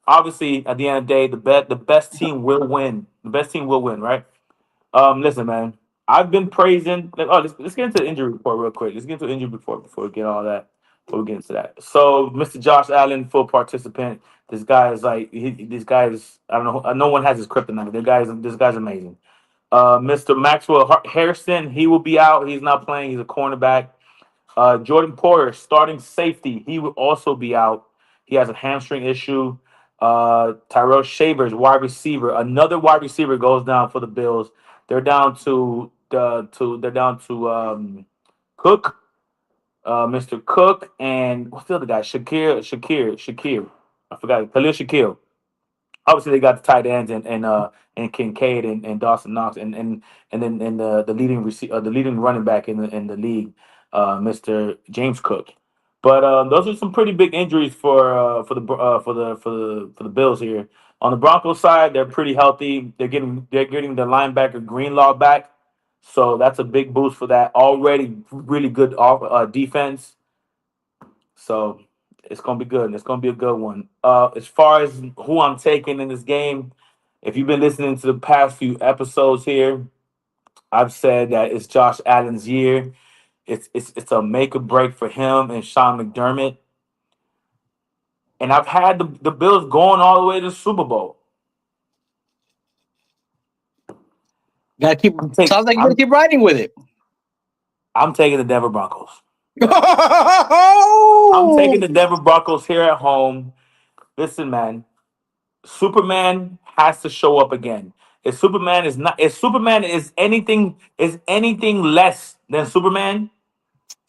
Obviously, at the end of the day, the best team will win. The best team will win, right? Listen, man. I've been praising. Let's get into the injury report real quick. Let's get into the injury report before we get all that. Before we get into that, so Mr. Josh Allen, full participant. This guy is like this guy is. I don't know. No one has his kryptonite. This guy's amazing. Mr. Maxwell Harrison, he will be out. He's not playing. He's a cornerback. Jordan Porter, starting safety, he will also be out. He has a hamstring issue. Tyrell Shavers, wide receiver, another wide receiver goes down for the Bills. They're down to Cook, Mr. Cook, and what's the other guy? Shakir. I forgot. Khalil Shakir. Obviously they got the tight ends and Kincaid and Dawson Knox and then the leading running back in the league, Mr. James Cook. But those are some pretty big injuries for the Bills here. On the Broncos side, they're pretty healthy. They're getting the linebacker Greenlaw back, so that's a big boost for that already really good defense. So it's gonna be good. It's gonna be a good one. As far as who I'm taking in this game, if you've been listening to the past few episodes here, I've said that it's Josh Allen's year. It's a make or break for him and Sean McDermott. and I've had the Bills going all the way to the Super Bowl. Gotta keep. I'm taking Sounds like you gotta I'm keep riding with it. I'm taking the Denver Broncos. I'm taking Oh, the Denver Broncos here at home. Listen, man, Superman has to show up again. If Superman is anything less than Superman,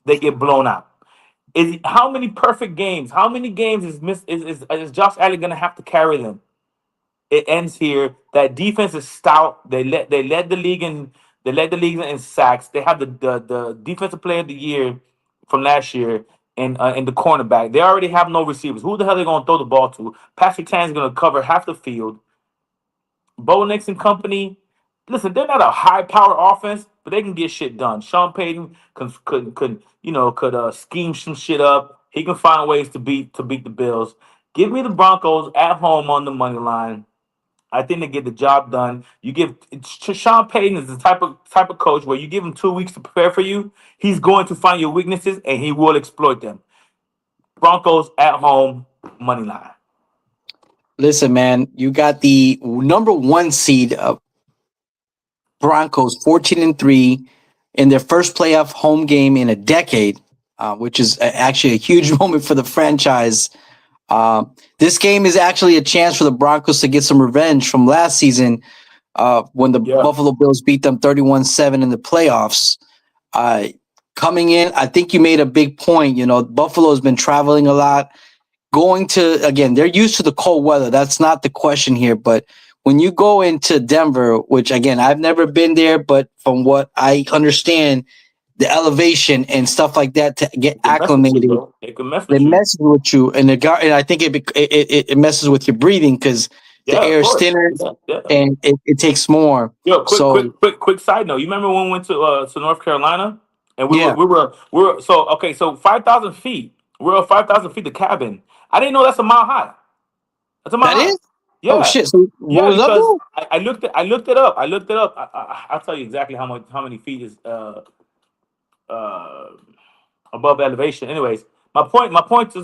they get blown out. Is how many perfect games? How many games is Josh Allen gonna have to carry them? It ends here. That defense is stout. They led the league in sacks. They have the defensive player of the year from last year in the cornerback. They already have no receivers. Who the hell are they gonna throw the ball to? Patrick Tan's gonna cover half the field. Bo Nix and company. Listen, they're not a high power offense, but they can get shit done. Sean Payton could scheme some shit up. He can find ways to beat the Bills. Give me the Broncos at home on the money line. I think they get the job done. Sean Payton is the type of coach where you give him 2 weeks to prepare for you. He's going to find your weaknesses and he will exploit them. Broncos at home, money line. listen, man, you got the number one seed of Broncos, 14-3 in their first playoff home game in a decade, which is actually a huge moment for the franchise. This game is actually a chance for the Broncos to get some revenge from last season when the Yeah. Buffalo Bills beat them 31-7 in the playoffs. Uh, Coming in, I think you made a big point. You know, Buffalo has been traveling a lot. Again, they're used to the cold weather. That's not the question here. But when you go into Denver, which again, I've never been there, but from what I understand, the elevation and stuff like that to get They can mess with you, acclimated, bro. They can mess they with you. mess with you, and and I think it messes with your breathing because the Yeah, of air is course. thinner Yeah, yeah. and it takes more. Yo, quick, So quick, quick, quick side note. You remember when we went to North Carolina and we were yeah, we were we were so okay, so 5,000 feet. We're at 5,000 feet. The cabin. I didn't know that's a mile high. That's a mile that high. is. Oh Yeah, shit! So what yeah. was up Because though? I looked it up. I looked it up. I'll tell you exactly how many feet is uh above elevation. Anyways, my point to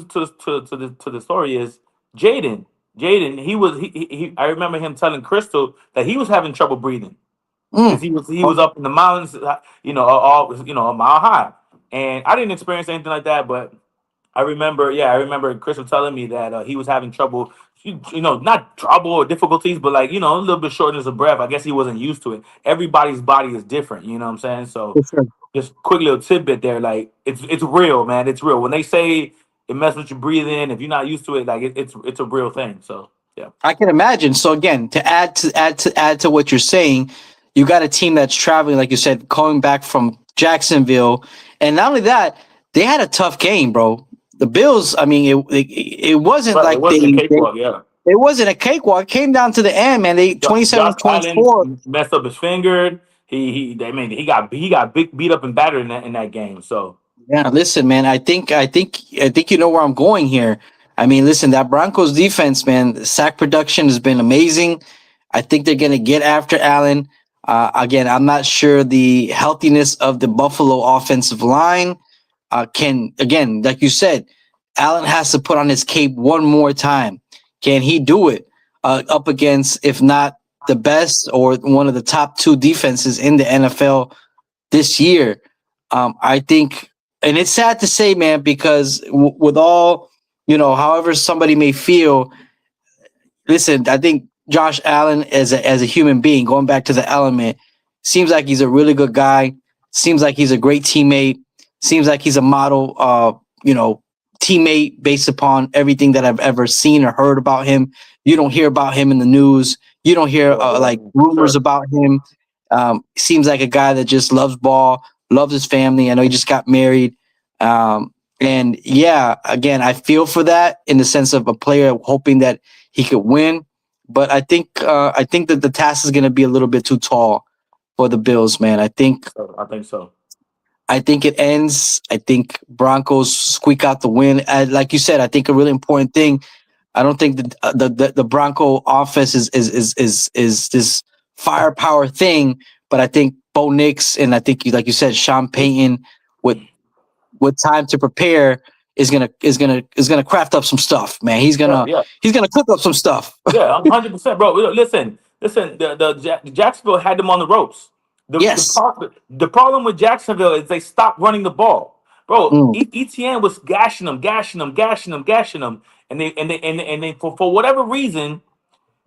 the story is Jaden. Jaden, I remember him telling Crystal that he was having trouble breathing because Mm. he was up in the mountains, a mile high, and I didn't experience anything like that, but I remember Crystal telling me that he was having trouble, not trouble or difficulties, but like a little bit shortness of breath. I guess he wasn't used to it. Everybody's body is different, you know what I'm saying? So For sure. just quick little tidbit there, like it's real, man. It's real. When they say it messes with your breathing, if you're not used to it, like it's a real thing. So yeah, I can imagine. So again, to add to what you're saying, you got a team that's traveling, like you said, coming back from Jacksonville, and not only that, they had a tough game, bro. The Bills. I mean, it wasn't but it like wasn't a cakewalk. Yeah, it wasn't a cakewalk. It came down to the end, man. They Josh Allen 27-24. messed up his finger. He got beat up and battered in that game. So Yeah, listen, man. I think you know where I'm going here. I mean, listen, that Broncos defense, man. The sack production has been amazing. I think they're gonna get after Allen. Again, I'm not sure the healthiness of the Buffalo offensive line can again, like you said, Allen has to put on his cape one more time. Can he do it up against, if not the best or one of the top two defenses in the NFL this year? I think, and it's sad to say, man, because with all, however somebody may feel, listen, I think Josh Allen as a human being, going back to the element, seems like he's a really good guy. Seems like he's a great teammate. Seems like he's a model, teammate based upon everything that I've ever seen or heard about him. You don't hear about him in the news. You don't hear like rumors sure. about him. Seems like a guy that just loves ball, loves his family. I know he just got married. And yeah, again, I feel for that in the sense of a player hoping that he could win. But I think that the task is going to be a little bit too tall for the Bills, man. I think So I think so. I think it ends. I think Broncos squeak out the win. And like you said, I think a really important thing. I don't think the Bronco offense is this firepower thing, but I think Bo Nix and I think like you said, Sean Payton with time to prepare is gonna craft up some stuff, man. He's Yeah, gonna yeah, he's gonna cook up some stuff. yeah. 100%, bro. Listen, listen. The Jacksonville had them on the ropes. Yes. The problem with Jacksonville is they stopped running the ball, bro. Mm, ETN was gashing them, gashing them, gashing them, gashing them, and they for whatever reason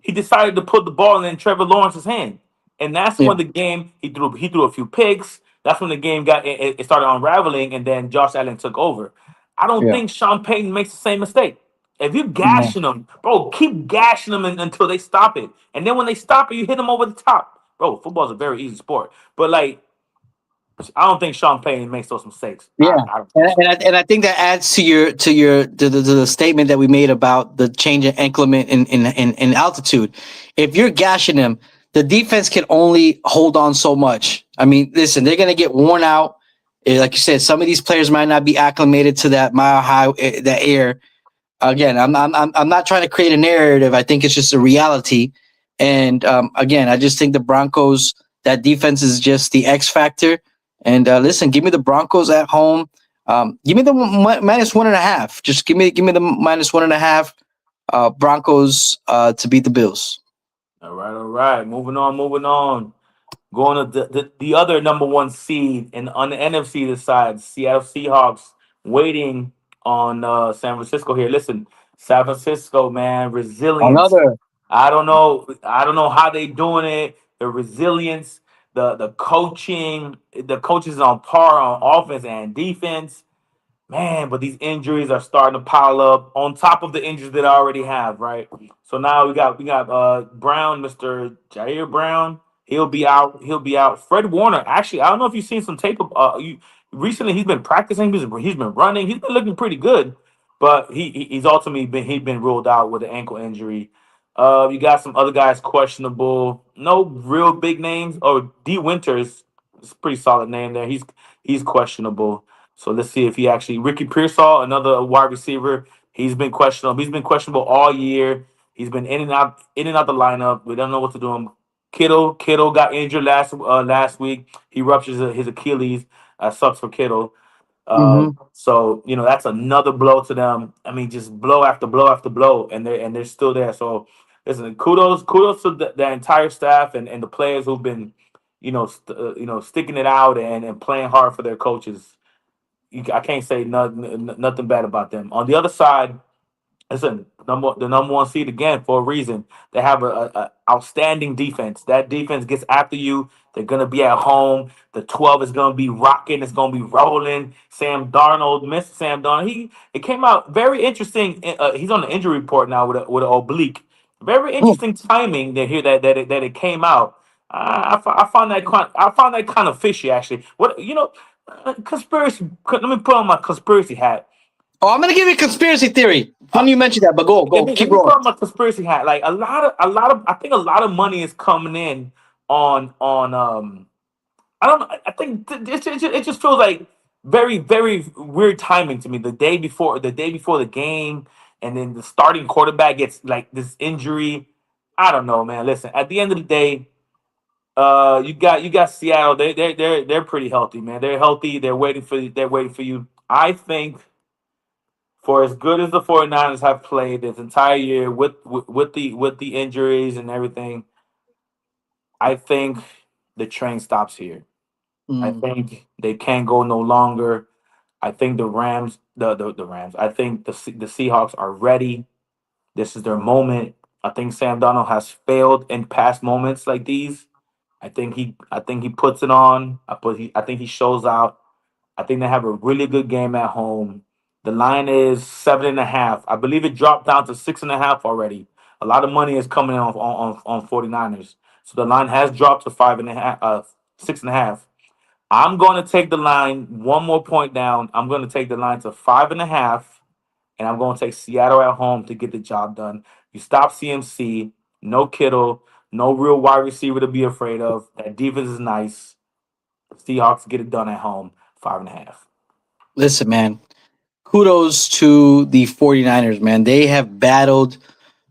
he decided to put the ball in Trevor Lawrence's hand, and that's yeah. when the game he threw a few picks. That's when the game it started unraveling, and then Josh Allen took over. I don't Yeah. think Sean Payton makes the same mistake. If you No. gashing them, bro, keep gashing them until they stop it, and then when they stop it, you hit them over the top. Bro, football's a very easy sport, but like I don't think Sean Payton makes those mistakes. Yeah, I don't think so. and I think that adds to the statement that we made about the change in increment in altitude. If you're gashing them, the defense can only hold on so much. I mean, listen, they're gonna get worn out. Like you said, some of these players might not be acclimated to that mile high that air. Again, I'm not trying to create a narrative. I think it's just a reality. And again, I just think the Broncos, that defense is just the X factor. And listen, give me the Broncos at home. Give me the minus 1.5. Just give me the minus 1.5. Broncos to beat the Bills. All right, all right. Moving on, moving on. Going to the other number one seed and on the NFC side, Seattle Seahawks waiting on San Francisco here. Listen, San Francisco, man, resilience. Another. I don't know. I don't know how they doing it. The resilience, the coaching, the coaches on par on offense and defense. Man, but these injuries are starting to pile up on top of the injuries that I already have, right? So now we got Brown, Mr. Jair Brown. He'll be out. He'll be out. Fred Warner. Actually, I don't know if you've seen some tape of recently he's been practicing, he's been running, he's been looking pretty good, but he's ultimately been ruled out with an ankle injury. You got some other guys questionable. No real big names. Oh, D Winters is a pretty solid name there. He's questionable. So let's see if he actually Ricky Pearsall, another wide receiver. He's been questionable. He's been questionable all year. He's been in and out the lineup. We don't know what to do him. Kittle got injured last week. He ruptures his Achilles. Sucks for Kittle. Mm-hmm. So that's another blow to them. I mean, just blow after blow after blow, and they're still there. So listen, kudos to the entire staff and the players who've been, sticking it out and playing hard for their coaches. I can't say nothing bad about them. On the other side, listen, the number one seed again for a reason. They have a outstanding defense. That defense gets after you. They're gonna be at home. The 12 is gonna be rocking. It's gonna be rolling. Sam Darnold, Mr. Sam Darnold. It came out very interesting. He's on the injury report now with an oblique. Very interesting timing to hear that it came out. I found that kind of fishy actually. Conspiracy. Let me put on my conspiracy hat. Oh, I'm gonna give you a conspiracy theory. Uh, Funny you mentioned that, but let go, me let keep me put rolling. on my conspiracy hat. Like I think a lot of money is coming in on I don't know. I think it just feels like very very weird timing to me. The day before the game, and then the starting quarterback gets like this injury. I don't know, man. Listen, at the end of the day, you got Seattle. They're pretty healthy, man. They're healthy. They're waiting for you. I think for as good as the 49ers have played this entire year with the injuries and everything, I think the train stops here. I Mm, think they can't go no longer. I think the Rams, the Rams. I think the Seahawks are ready. This is their moment. I think Sam Donald has failed in past moments like these. I think he puts it on. I think he shows out. I think they have a really good game at home. The line is 7.5. I believe it dropped down to 6.5 already. A lot of money is coming in on 49ers. So the line has dropped to 5.5, 6.5. I'm going to take the line one more point down. I'm going to take the line to 5.5, and I'm going to take Seattle at home to get the job done. You stop CMC, no Kittle, no real wide receiver to be afraid of. That defense is nice. Seahawks get it done at home, 5.5. listen, man. Kudos to the 49ers, man. They have battled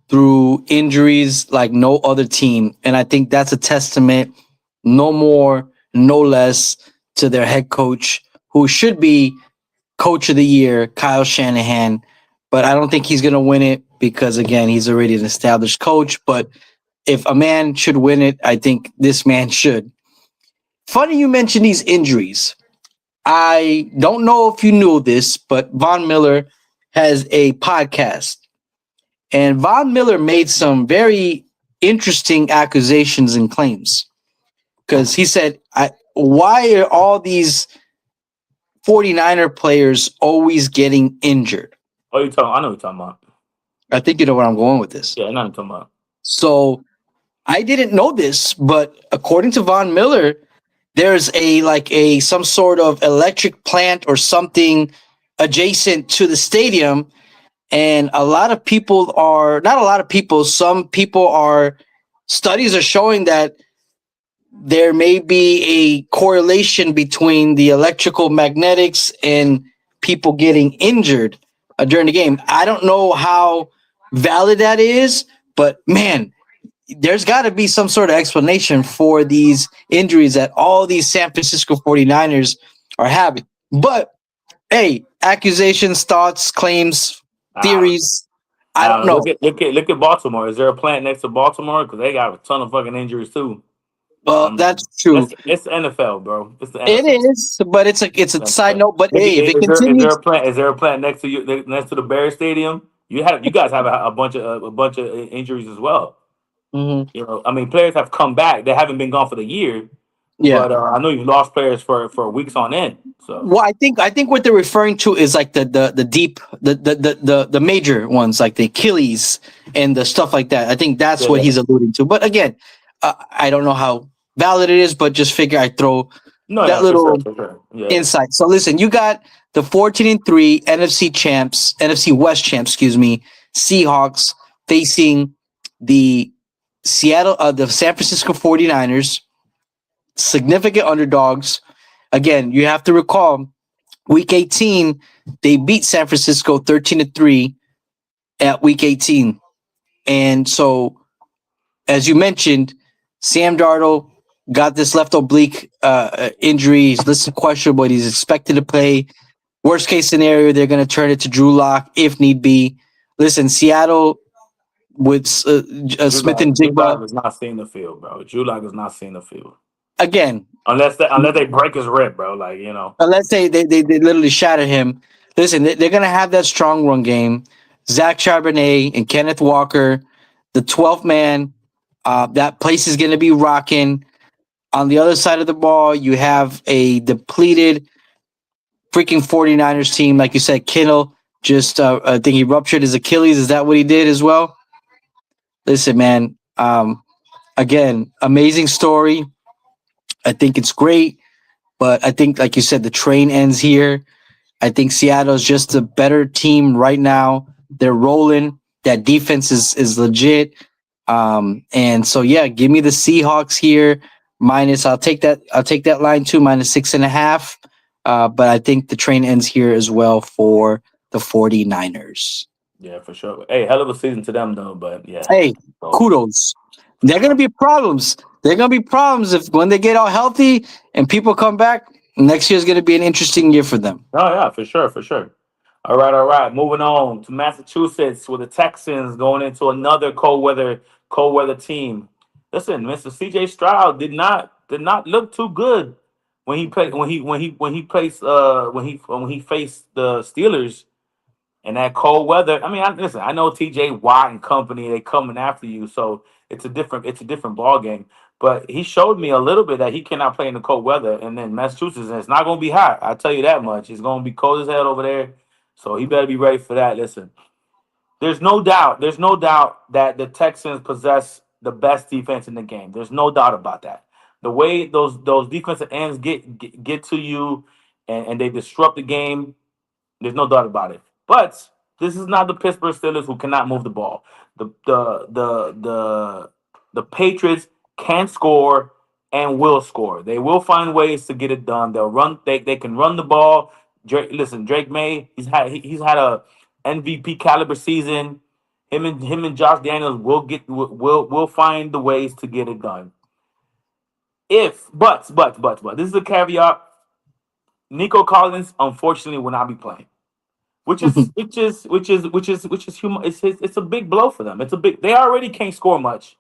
through injuries like no other team. And I think that's a testament, no more, no less, to their head coach, who should be Coach of the Year, Kyle Shanahan, but I don't think he's going to win it because, again, he's already an established coach. But if a man should win it, I think this man should. Funny you mentioned these injuries. I don't know if you knew this, but Von Miller has a podcast. And Von Miller made some very interesting accusations and claims because he said, why are all these 49er players always getting injured? Oh, you talking? I know what you're talking about. I think you know where I'm going with this. Yeah, I know what you're talking about. So I didn't know this, but according to Von Miller, there's a some sort of electric plant or something adjacent to the stadium, and a lot of people are not a lot of people. Some people are studies are showing that there may be a correlation between the electrical magnetics and people getting injured during the game. I don't know how valid that is, but man, there's got to be some sort of explanation for these injuries that all these San Francisco 49ers are having. But hey, accusations, thoughts, claims, Ah, theories, I don't know. look at Baltimore. Is there a plant next to Baltimore? Because they got a ton of fucking injuries too. Well, I that's mean, true. it's the NFL, bro. It's the It NFL. is, but it's a side NFL. note. But Look, hey, if it is there continues, a plant? Is there a plant next to you? Next to the Bears Stadium? You guys have a bunch of injuries as well. Mhm. You know, I mean, players have come back. They haven't been gone for the year, Yeah. but I know you lost players for weeks on end. So Well, I think what they're referring to is like the deep the major ones like the Achilles and the stuff like that. I think that's what yeah, he's alluding to. But again, I don't know how valid it is, but just figure I throw no, that yeah, for sure, little for sure. Yeah, insight. So listen, you got the 14-3 NFC champs, NFC West champs, excuse me, Seahawks facing the the San Francisco 49ers, significant underdogs. Again, you have to recall week 18, they beat San Francisco 13-3 at week 18. And so, as you mentioned, Sam Darnold got this left oblique injury. He's listed questionable, but he's expected to play. Worst case scenario, they're going to turn it to Drew Lock if need be. Listen, Seattle with Smith and Drew Jigba, Lock is not seeing the field, bro. Drew Lock is not seeing the field again, unless they break his rib, bro. Like unless they literally shatter him. Listen, they're going to have that strong run game. Zach Charbonnet and Kenneth Walker, the 12th man. That place is going to be rocking. On the other side of the ball, you have a depleted freaking 49ers team. Like you said, Kittle just, I think he ruptured his Achilles. Is that what he did as well? Listen, man. Again, amazing story. I think it's great. But I think, like you said, the train ends here. I think Seattle's just a better team right now. They're rolling. That defense is legit. And so yeah, give me the Seahawks here. Minus, I'll take that. I'll take that line too. -6.5. But I think the train ends here as well for the 49ers. yeah, for sure. Hey, hell of a season to them though, but yeah, Hey, so kudos. for They're gonna sure. be problems. They're gonna be problems if when they get all healthy and people come back. Next year is gonna be an interesting year for them. Oh yeah, for sure, for sure. All right. Moving on to Massachusetts with the Texans going into another cold weather team. Listen, Mr. CJ Stroud did not look too good when he played when he faced the Steelers in that cold weather. I mean, listen, I know TJ Watt and company, they coming after you, so it's a different ball game. But he showed me a little bit that he cannot play in the cold weather, and then Massachusetts, and it's not going to be hot. I tell you that much. It's going to be cold as hell over there, so he better be ready for that. Listen, there's no doubt that the Texans possess the best defense in the game. There's no doubt about that. The way those defensive ends get to you, and they disrupt the game, there's no doubt about it. But this is not the Pittsburgh Steelers who cannot move the ball. The Patriots can score and will score. They will find ways to get it done. They'll run. They can run the ball. Drake May. He's had a MVP caliber season. Him and Josh Daniels will find the ways to get it done. If but this is a caveat. Nico Collins unfortunately will not be playing, which is human. It's a big blow for them. It's a big. They already can't score much.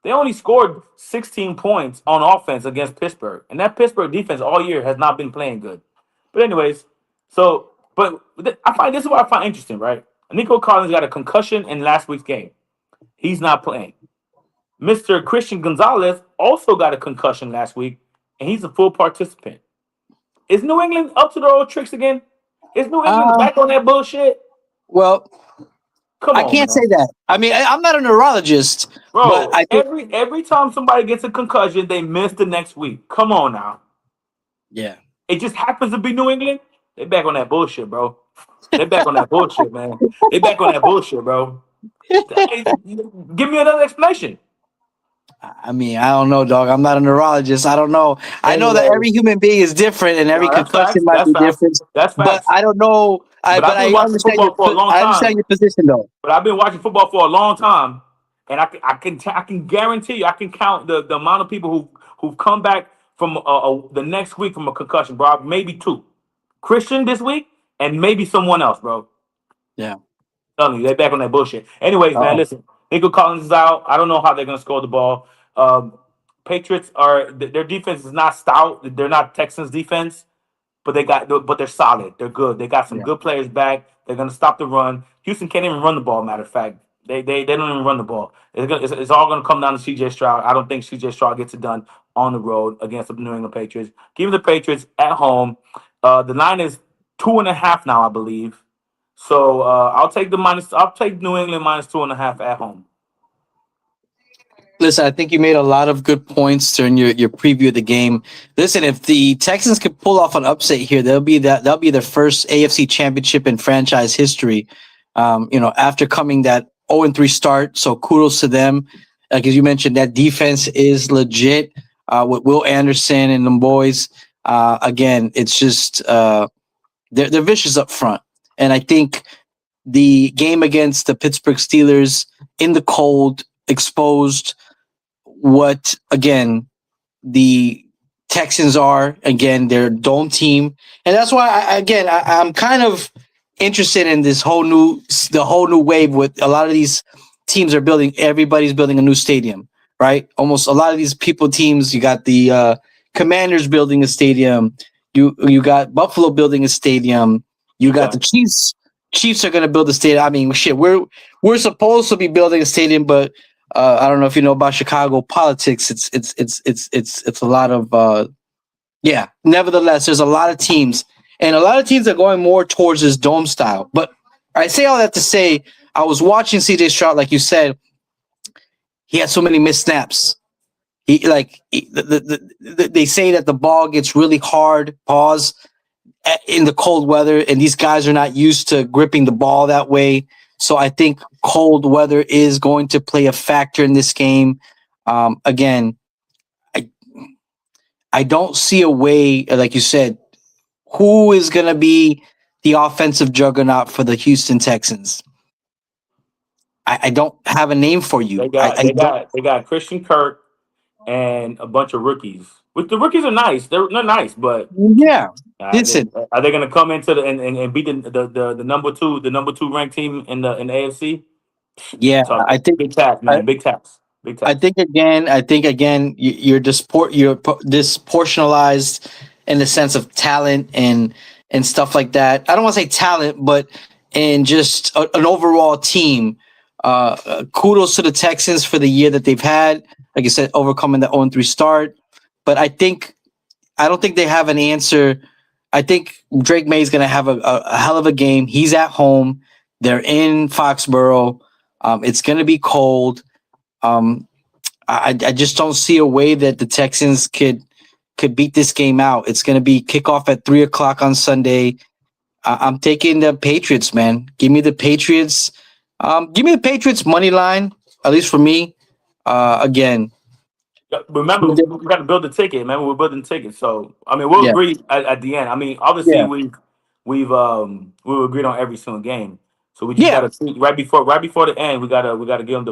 They only scored 16 points on offense against Pittsburgh, and that Pittsburgh defense all year has not been playing good. But anyways, I find this is what I find interesting, right? Nico Collins got a concussion in last week's game. He's not playing. Mr. Christian Gonzalez also got a concussion last week, and he's a full participant. Is New England up to their old tricks again? Is New England Uh, back on that bullshit? well, Come I on, can't man. say that. I mean, I'm not a neurologist, but Bro, I think, every time somebody gets a concussion, they miss the next week. Come on now. yeah. It just happens to be New England. They back on that bullshit, bro. They back on that bullshit, man. They back on that bullshit, bro. Hey, give me another explanation. I mean, I don't know, dog. I'm not a neurologist. I don't know. I know that Anyway, every human being is different, and every no, that's concussion facts. might That's be facts. different. That's But facts. I don't know. But But I've been I watching understand your. football for a long I time. understand your position, though. But I've been watching football for a long time, and I can guarantee you, I can count the amount of people who've come back from the next week from a concussion, bro. Maybe two. Christian this week, and maybe someone else, bro. Yeah. Telling you, they back on that bullshit. Anyways, man, Oh, listen. Nico Collins is out. I don't know how they're gonna score the ball. Patriots their defense is not stout. They're not Texans defense, but they're solid. They're good. They got some yeah. good players back. They're gonna stop the run. Houston can't even run the ball. Matter of fact, they don't even run the ball. It's all gonna come down to C.J. Stroud. I don't think C.J. Stroud gets it done on the road against the New England Patriots. Give me the Patriots at home. The line is 2.5 now, I believe. So I'll take the minus. I'll take New England minus 2.5 at home. Listen, I think you made a lot of good points during your preview of the game. Listen, if the Texans could pull off an upset here, that'll be their first AFC championship in franchise history. After coming that 0-3 start, so kudos to them. Like as you mentioned, that defense is legit with Will Anderson and them boys. Again, it's just they're vicious up front, and I think the game against the Pittsburgh Steelers in the cold exposed what again the Texans are. Again, they're a dome team, and that's why I'm kind of interested in the whole new wave with a lot of these teams are building. Everybody's building a new stadium, right? Almost a lot of these teams. You got the Commanders building a stadium. You got Buffalo building a stadium. You got Okay. the Chiefs. Chiefs are going to build a stadium. I mean, shit, we're supposed to be building a stadium, but I don't know if you know about Chicago politics. It's a lot of yeah. Nevertheless, there's a lot of teams, and a lot of teams are going more towards this dome style. But I say all that to say, I was watching CJ Stroud, like you said, he had so many missed snaps. They say that the ball gets really hard. Pause in the cold weather, and these guys are not used to gripping the ball that way. So I think cold weather is going to play a factor in this game. Again, I I don't see a way, like you said, who is going to be the offensive juggernaut for the Houston Texans. I don't have a name for They you. got I they don't. got they got Christian Kirk and a bunch of rookies. Which the rookies are nice. They're nice, but Yeah, are they, listen. are they going to come into and beat the number two ranked team in the AFC? Yeah, Tough. I think. Big task, man. Big task. Big I task. think again. You're disproportionalized in the sense of talent and stuff like that. I don't want to say talent, but in just an overall team. Kudos to the Texans for the year that they've had. Like I said, overcoming the 0-3 start. But I don't think they have an answer. I think Drake May is going to have a hell of a game. He's at home. They're in Foxborough. It's going to be cold. Um, I just don't see a way that the Texans could beat this game out. It's going to be kickoff at 3 o'clock on Sunday. I'm taking the Patriots, man. Give me the Patriots. Give me the Patriots money line, at least for me. Again, Remember, we got to build the ticket. Remember, we're building tickets. So I mean, we'll yeah, agree at the end. I mean, obviously yeah, we've agreed on every single game. So we just yeah, got to right before the end. We gotta give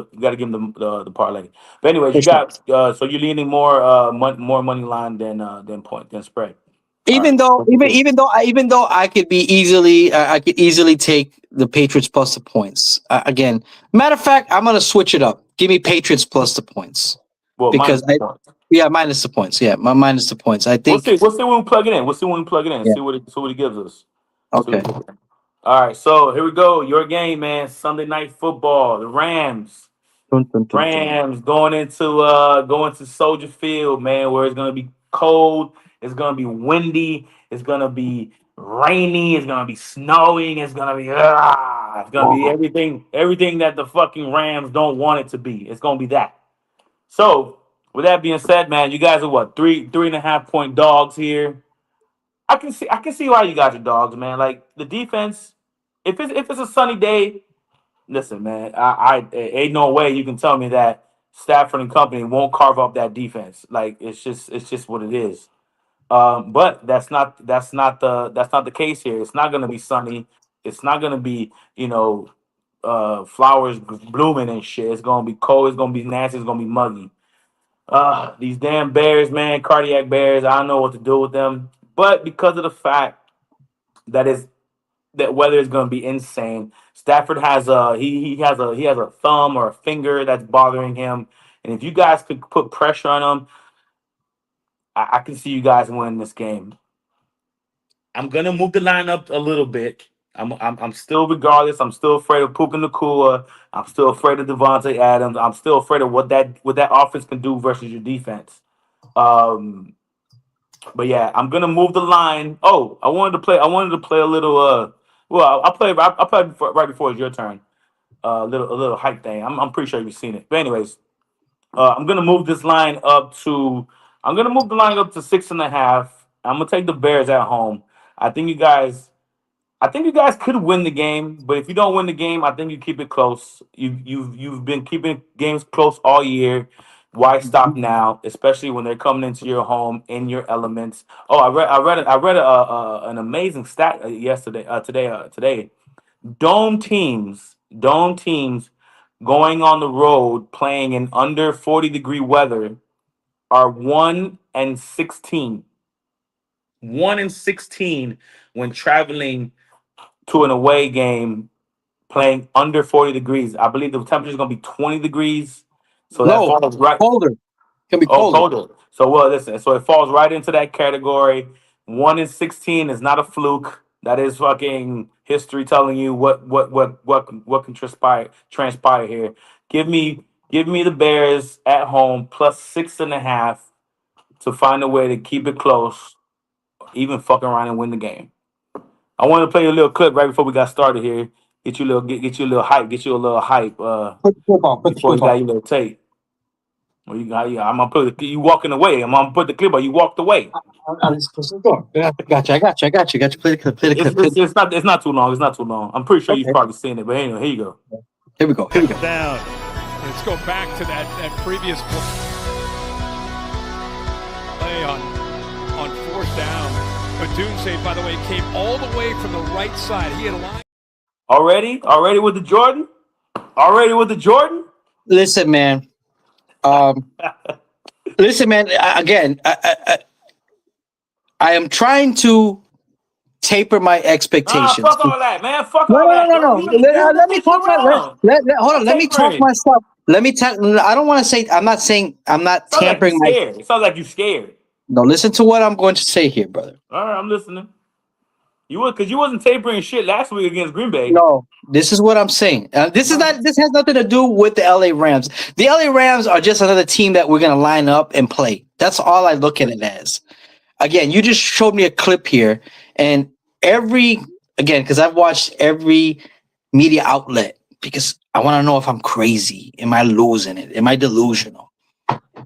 them the parlay. But anyways, for you sure. got so you're leaning more more money line than point than spread. Even though I could easily take the Patriots plus the points. Again, matter of fact, I'm gonna switch it up. Give me Patriots plus the points Well, because minus the points. minus the points. Yeah, minus the points. I We'll think. see. We'll see when we plug it in. We'll see when we plug it in. Yeah. See what it gives us. Okay. All right. So here we go. Your game, man. Sunday night football. The Rams. Dun, dun, dun, dun. Rams going to Soldier Field, man, where it's gonna be cold, it's gonna be windy, it's gonna be rainy, it's gonna be snowing, it's gonna be everything that the fucking Rams don't want it to be. It's gonna be that. So with that being said, man, you guys are what, 3.5 point dogs here. I can see why you guys are dogs, man. Like the defense, if it's a sunny day. Listen, man, I ain't no way you can tell me that Stafford and company won't carve up that defense. Like it's just what it is. But that's not the case here. It's not gonna be sunny. It's not gonna be flowers blooming and shit. It's gonna be cold. It's gonna be nasty. It's gonna be muggy. These damn Bears, man, cardiac Bears. I don't know what to do with them. But because of the fact that is that weather is going to be insane. Stafford has he has a thumb or a finger that's bothering him, and if you guys could put pressure on him, I can see you guys winning this game. I'm gonna move the line up a little bit. I'm still regardless. I'm still afraid of Puka Nakua. I'm still afraid of Devontae Adams. I'm still afraid of what that offense can do versus your defense. Um, But yeah, I'm gonna move the line. Oh, I wanted to play a little. Well, I'll play right before it's your turn. A little hype thing. I'm pretty sure you've seen it. But anyways, I'm gonna move this line up to. I'm gonna move the line up to 6.5. I'm gonna take the Bears at home. I think you guys. I think you guys could win the game, but if you don't win the game, I think you keep it close. You've been keeping games close all year. Why stop now? Especially when they're coming into your home in your elements. Oh, I read an amazing stat yesterday. Today, dome teams going on the road playing in under 40-degree weather are 1-16. 1-16 when traveling to an away game playing under 40 degrees. I believe the temperature is going to be 20 degrees. So that No, falls right. colder. Can be Oh, colder. colder. So, well, listen. So it falls right into that category. 1-16 is not a fluke. That is fucking history telling you what can transpire here. Give me the Bears at home plus 6.5 to find a way to keep it close, even fucking around and win the game. I want to play a little clip right before we got started here. Get you a little hype. Get you a little hype. Put the clip on. Before you got your little tape. Well, I'm gonna put you walking away. I'm gonna put the clip on. You walked away. I'm just close the door. Gotcha. I got you. Play the clip. It's not too long. It's not too long. I'm pretty sure you've Okay. probably seen it. But anyway, here you go. Here we go. Down. Let's go back to that previous play on fourth down. Odunze, by the way, came all the way from the right side. He had a line. Already with the Jordan. Listen, man. Again, I am trying to taper my expectations. Fuck all that, man. Fuck No. all that. Let me talk hold on. Let me talk my stuff. I don't want to say. I'm not saying. I'm not tampering my. It sounds like you're scared. No, listen to what I'm going to say here, brother. All right, I'm listening. Because you wasn't tapering shit last week against Green Bay. No, this is what I'm saying. This has nothing to do with the LA Rams. The LA Rams are just another team that we're going to line up and play. That's all I look at it as. Again, you just showed me a clip here, and because I've watched every media outlet because I want to know if I'm crazy. Am I losing it? Am I delusional?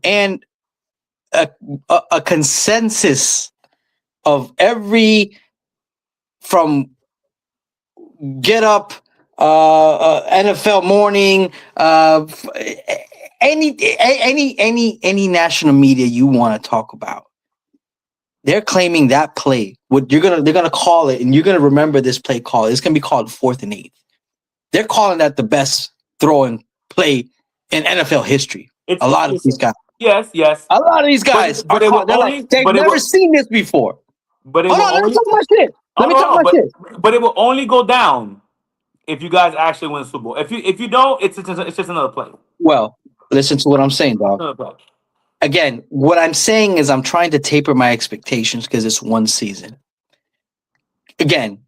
And a consensus of every from Get Up, NFL Morning, any national media you want to talk about, they're claiming that play. They're gonna call it, and you're gonna remember this play call. It's gonna be called 4th and 8. They're calling that the best throwing play in NFL history. A lot of these guys. Yes. A lot of these guys they've never seen this before. But it Hold will on, let me only talk my shit. Let me talk my shit. but it will only go down if you guys actually win the Super Bowl. If you don't, it's just another play. Well, listen to what I'm saying, dog. Another play. Again, what I'm saying is I'm trying to taper my expectations because it's one season. Again,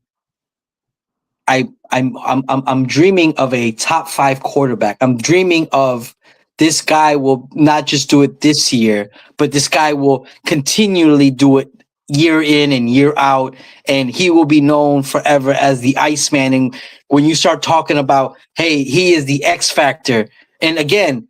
I'm dreaming of a top 5 quarterback. I'm dreaming of this guy will not just do it this year, but this guy will continually do it year in and year out, and he will be known forever as the Iceman. And when you start talking about, hey, he is the X factor, and again,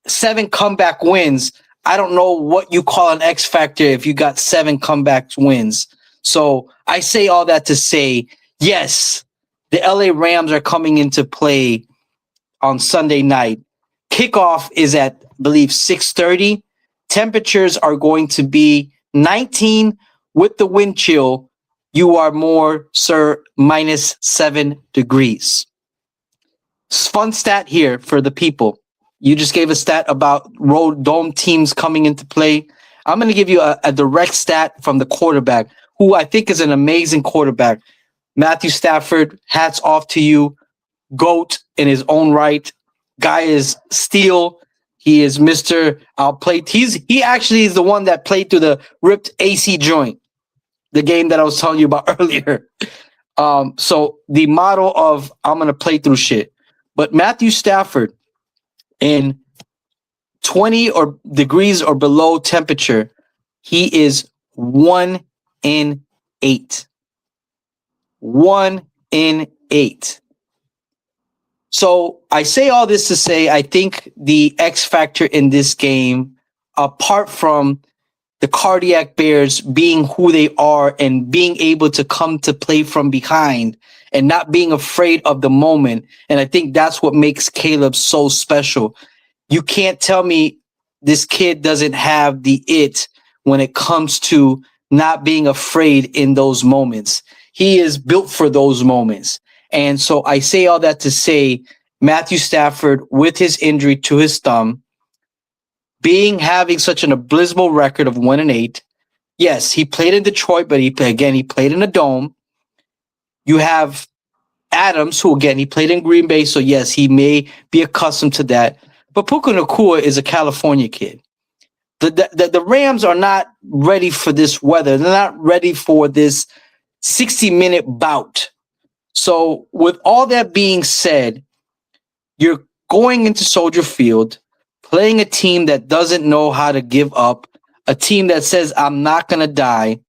7 comeback wins. I don't know what you call an X factor if you got 7 comeback wins. So I say all that to say, yes, the LA Rams are coming into play on Sunday night. Kickoff is at, I believe, 6:30. Temperatures are going to be 19 with the wind chill. You are more, sir, minus 7 degrees. Fun stat here for the people. You just gave a stat about road dome teams coming into play. I'm going to give you a direct stat from the quarterback, who I think is an amazing quarterback. Matthew Stafford, hats off to you. GOAT in his own right. Guy is steel. He is Mr. I'll play. He actually is the one that played through the ripped AC joint, the game that I was telling you about earlier. So the model of I'm going to play through shit. But Matthew Stafford in 20 or degrees or below temperature, he is 1 in 8. 1 in 8. So I say all this to say I think the X factor in this game, apart from the cardiac Bears being who they are and being able to come to play from behind and not being afraid of the moment. And I think that's what makes Caleb so special. You can't tell me this kid doesn't have the it when it comes to not being afraid in those moments. He is built for those moments. And so I say all that to say Matthew Stafford, with his injury to his thumb, having such an abysmal record of 1 and 8. Yes, he played in Detroit, but he played in a dome. You have Adams, who again he played in Green Bay, so yes, he may be accustomed to that. But Puka Nacua is a California kid. The Rams are not ready for this weather. They're not ready for this 60-minute bout. So with all that being said, you're going into Soldier Field, playing a team that doesn't know how to give up, a team that says, I'm not going to die.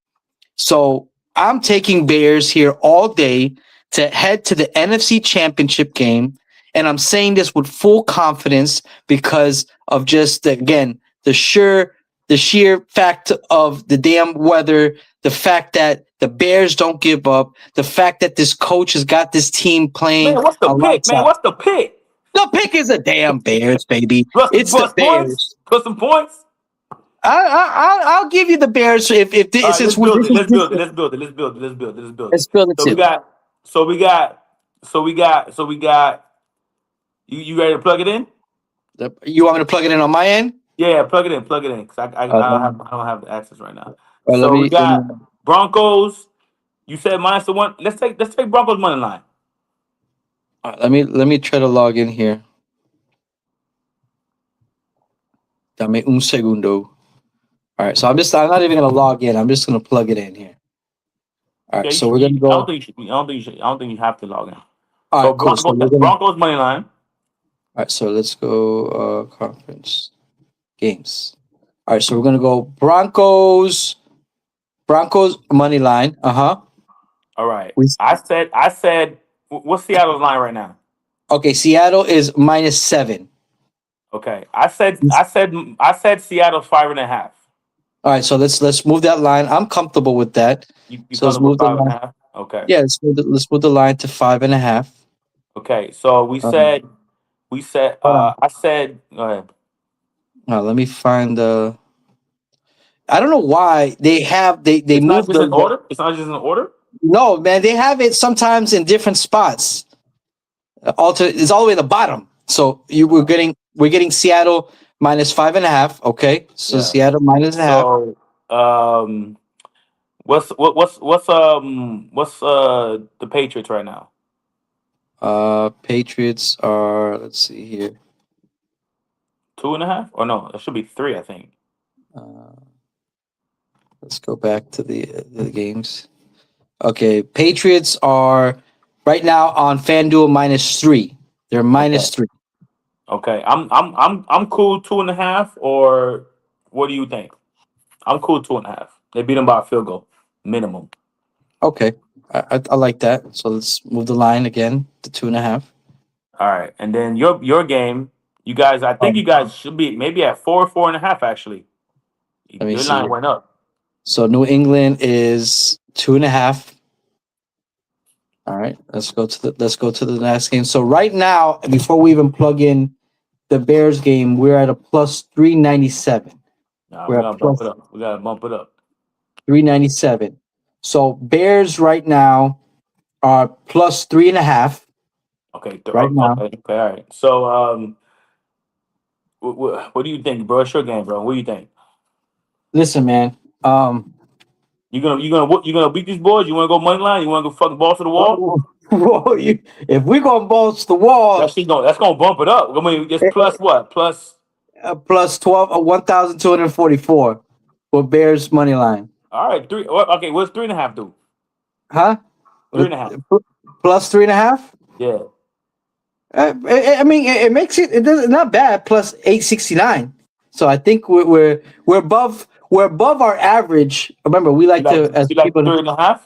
So I'm taking Bears here all day to head to the NFC Championship game. And I'm saying this with full confidence because of just, again, the sheer fact of the damn weather, the fact that the Bears don't give up, the fact that this coach has got this team playing. Man, what's the pick? Man, what's the pick? The pick is a damn Bears, baby. It's the Bears. Put some points. I'll give you the Bears if let's build it. Let's build it. Let's build it. So we got. You ready to plug it in? You want me to plug it in on my end? Yeah, plug it in. Cause I don't have the access right now. So we got Broncos. You said -1. Let's take Broncos money line. All right, let me try to log in here. Dame un segundo. All right, so I'm not even gonna log in. I'm just gonna plug it in here. All right, so we're gonna go. I don't think you have to log in. All so right, cool. Broncos money line. All right, so let's go conference games. All right, so we're gonna go Broncos money line. All right. I said what's Seattle's line right now? Okay, Seattle is -7. Okay. I said Seattle 5.5. All right, so let's move that line. I'm comfortable with that. So let's move the line. Okay. Yeah, let's move the line to 5.5. Okay, so we said I said go ahead. Let me find the. I don't know why they moved the order. It's not just in order. No, man, they have it sometimes in different spots. It's all the way at the bottom. So we're getting Seattle -5.5. Okay, so yeah. Seattle -0.5. So What's the Patriots right now? Patriots are, let's see here. 2.5? Or no, it should be 3, I think. Let's go back to the games. Okay, Patriots are right now on FanDuel -3. They're -3. Okay. I'm cool 2.5, or what do you think? I'm cool 2.5. They beat them by a field goal. Minimum. Okay, I like that. So let's move the line again to 2.5. All right. And then your game, you guys, I think you guys should be maybe at 4.5 actually. Let me Your see line here. went up. So New England is 2.5. All right, let's go to the next game. So right now, before we even plug in the Bears game, we're at a +397. Nah, We're we at gotta bump it up. We gotta bump it up. +397. So Bears right now are +3.5 Okay. right now. Okay. All right. So what do you think, bro? It's your game, bro. What do you think? Listen, man. You gonna beat these boys? You wanna go money line? You wanna go fucking balls to the wall? If we're gonna balls to the wall, That's gonna bump it up. I mean, it's plus what? Plus. +12, 1,244 for Bears money line. All right, three. Okay, what's 3.5 do? Huh? 3.5. +3.5. Yeah. I mean, it makes it not bad. +869. So I think we're above our average. Remember, we like to as You like people. 3.5?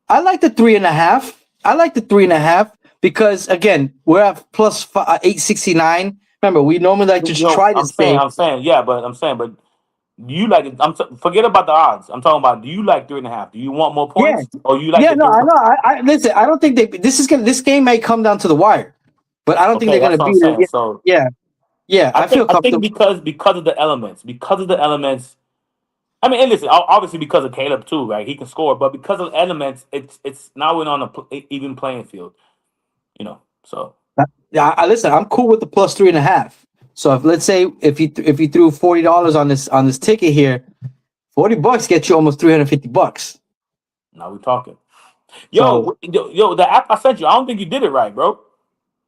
I like the 3.5. I like the 3.5 because again, we're at +869. Remember, we normally like just try to stay. I'm saying, yeah, but do you like it? Forget about the odds. I'm talking about, do you like 3.5? Do you want more Yeah, points, or you like yeah. the No, I 3.5? know. I listen. I don't think this game may come down to the wire, but I don't think Okay, they're gonna that's what I'm beat saying. it. So Yeah, yeah. I feel I think comfortable. because of the elements. I mean, and listen, obviously because of Caleb too, right? He can score, but because of the elements, it's now we're on a even playing field. So Yeah, I listen. I'm cool with the +3.5. So if let's say if you threw $40 on this ticket here, $40 gets you almost $350. now we're talking. So The app I sent you, I don't think you did it right, bro.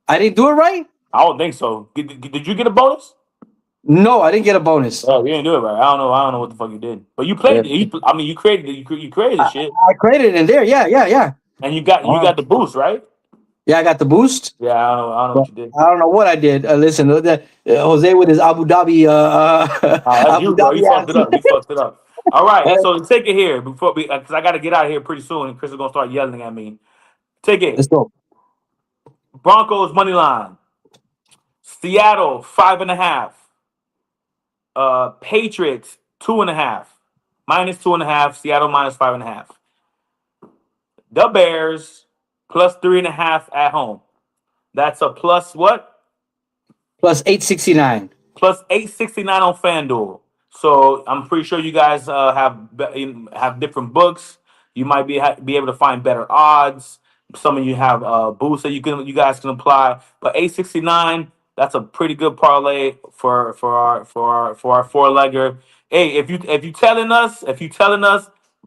I didn't do it right. I don't think so. Did you get a bonus? No, I didn't get a bonus. Oh, you didn't do it right. I don't know what the fuck you did. But you Yeah. played it. You created it. You created the shit, I created it in there. Yeah. and you got the boost, right? Yeah, I got the boost. Yeah, I don't know But what you did. I don't know what I did. Listen, Jose with his Abu Dhabi, That's Abu you, bro. You Dhabi fucked it ass. up. You fucked it up. All right, so take it here before because I got to get out of here pretty soon, and Chris is gonna start yelling at me. Take Let's it. go. Broncos money line. Seattle 5.5. Patriots 2.5. -2.5. Seattle -5.5. The Bears +3.5 at home. That's a plus what? +869. Plus 869 on FanDuel. So I'm pretty sure you guys have different books. You might be able to find better odds. Some of you have boosts that you guys can apply. But 869, that's a pretty good parlay for our four legger. Hey, if you telling us,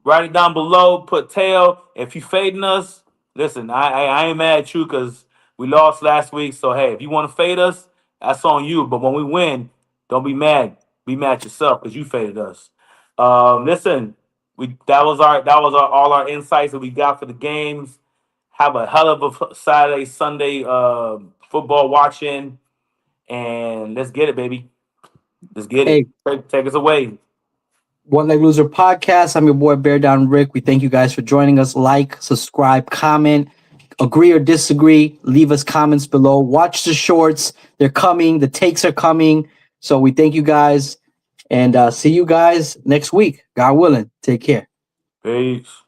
write it down below. Put tail. If you fading us, listen, I ain't mad at you because we lost last week. So hey, if you want to fade us, that's on you. But when we win, don't be mad. Be mad at yourself because you faded us. Listen, that was all our insights that we got for the games. Have a hell of a Saturday, Sunday football watching, and let's get it, baby. Let's get it. Hey, Take us away. One Leg Loser podcast. I'm your boy Bear Down Rick. We thank you guys for joining us. Like, subscribe, comment, agree or disagree. Leave us comments below. Watch the shorts. They're coming. The takes are coming. So we thank you guys and see you guys next week. God willing. Take care. Peace.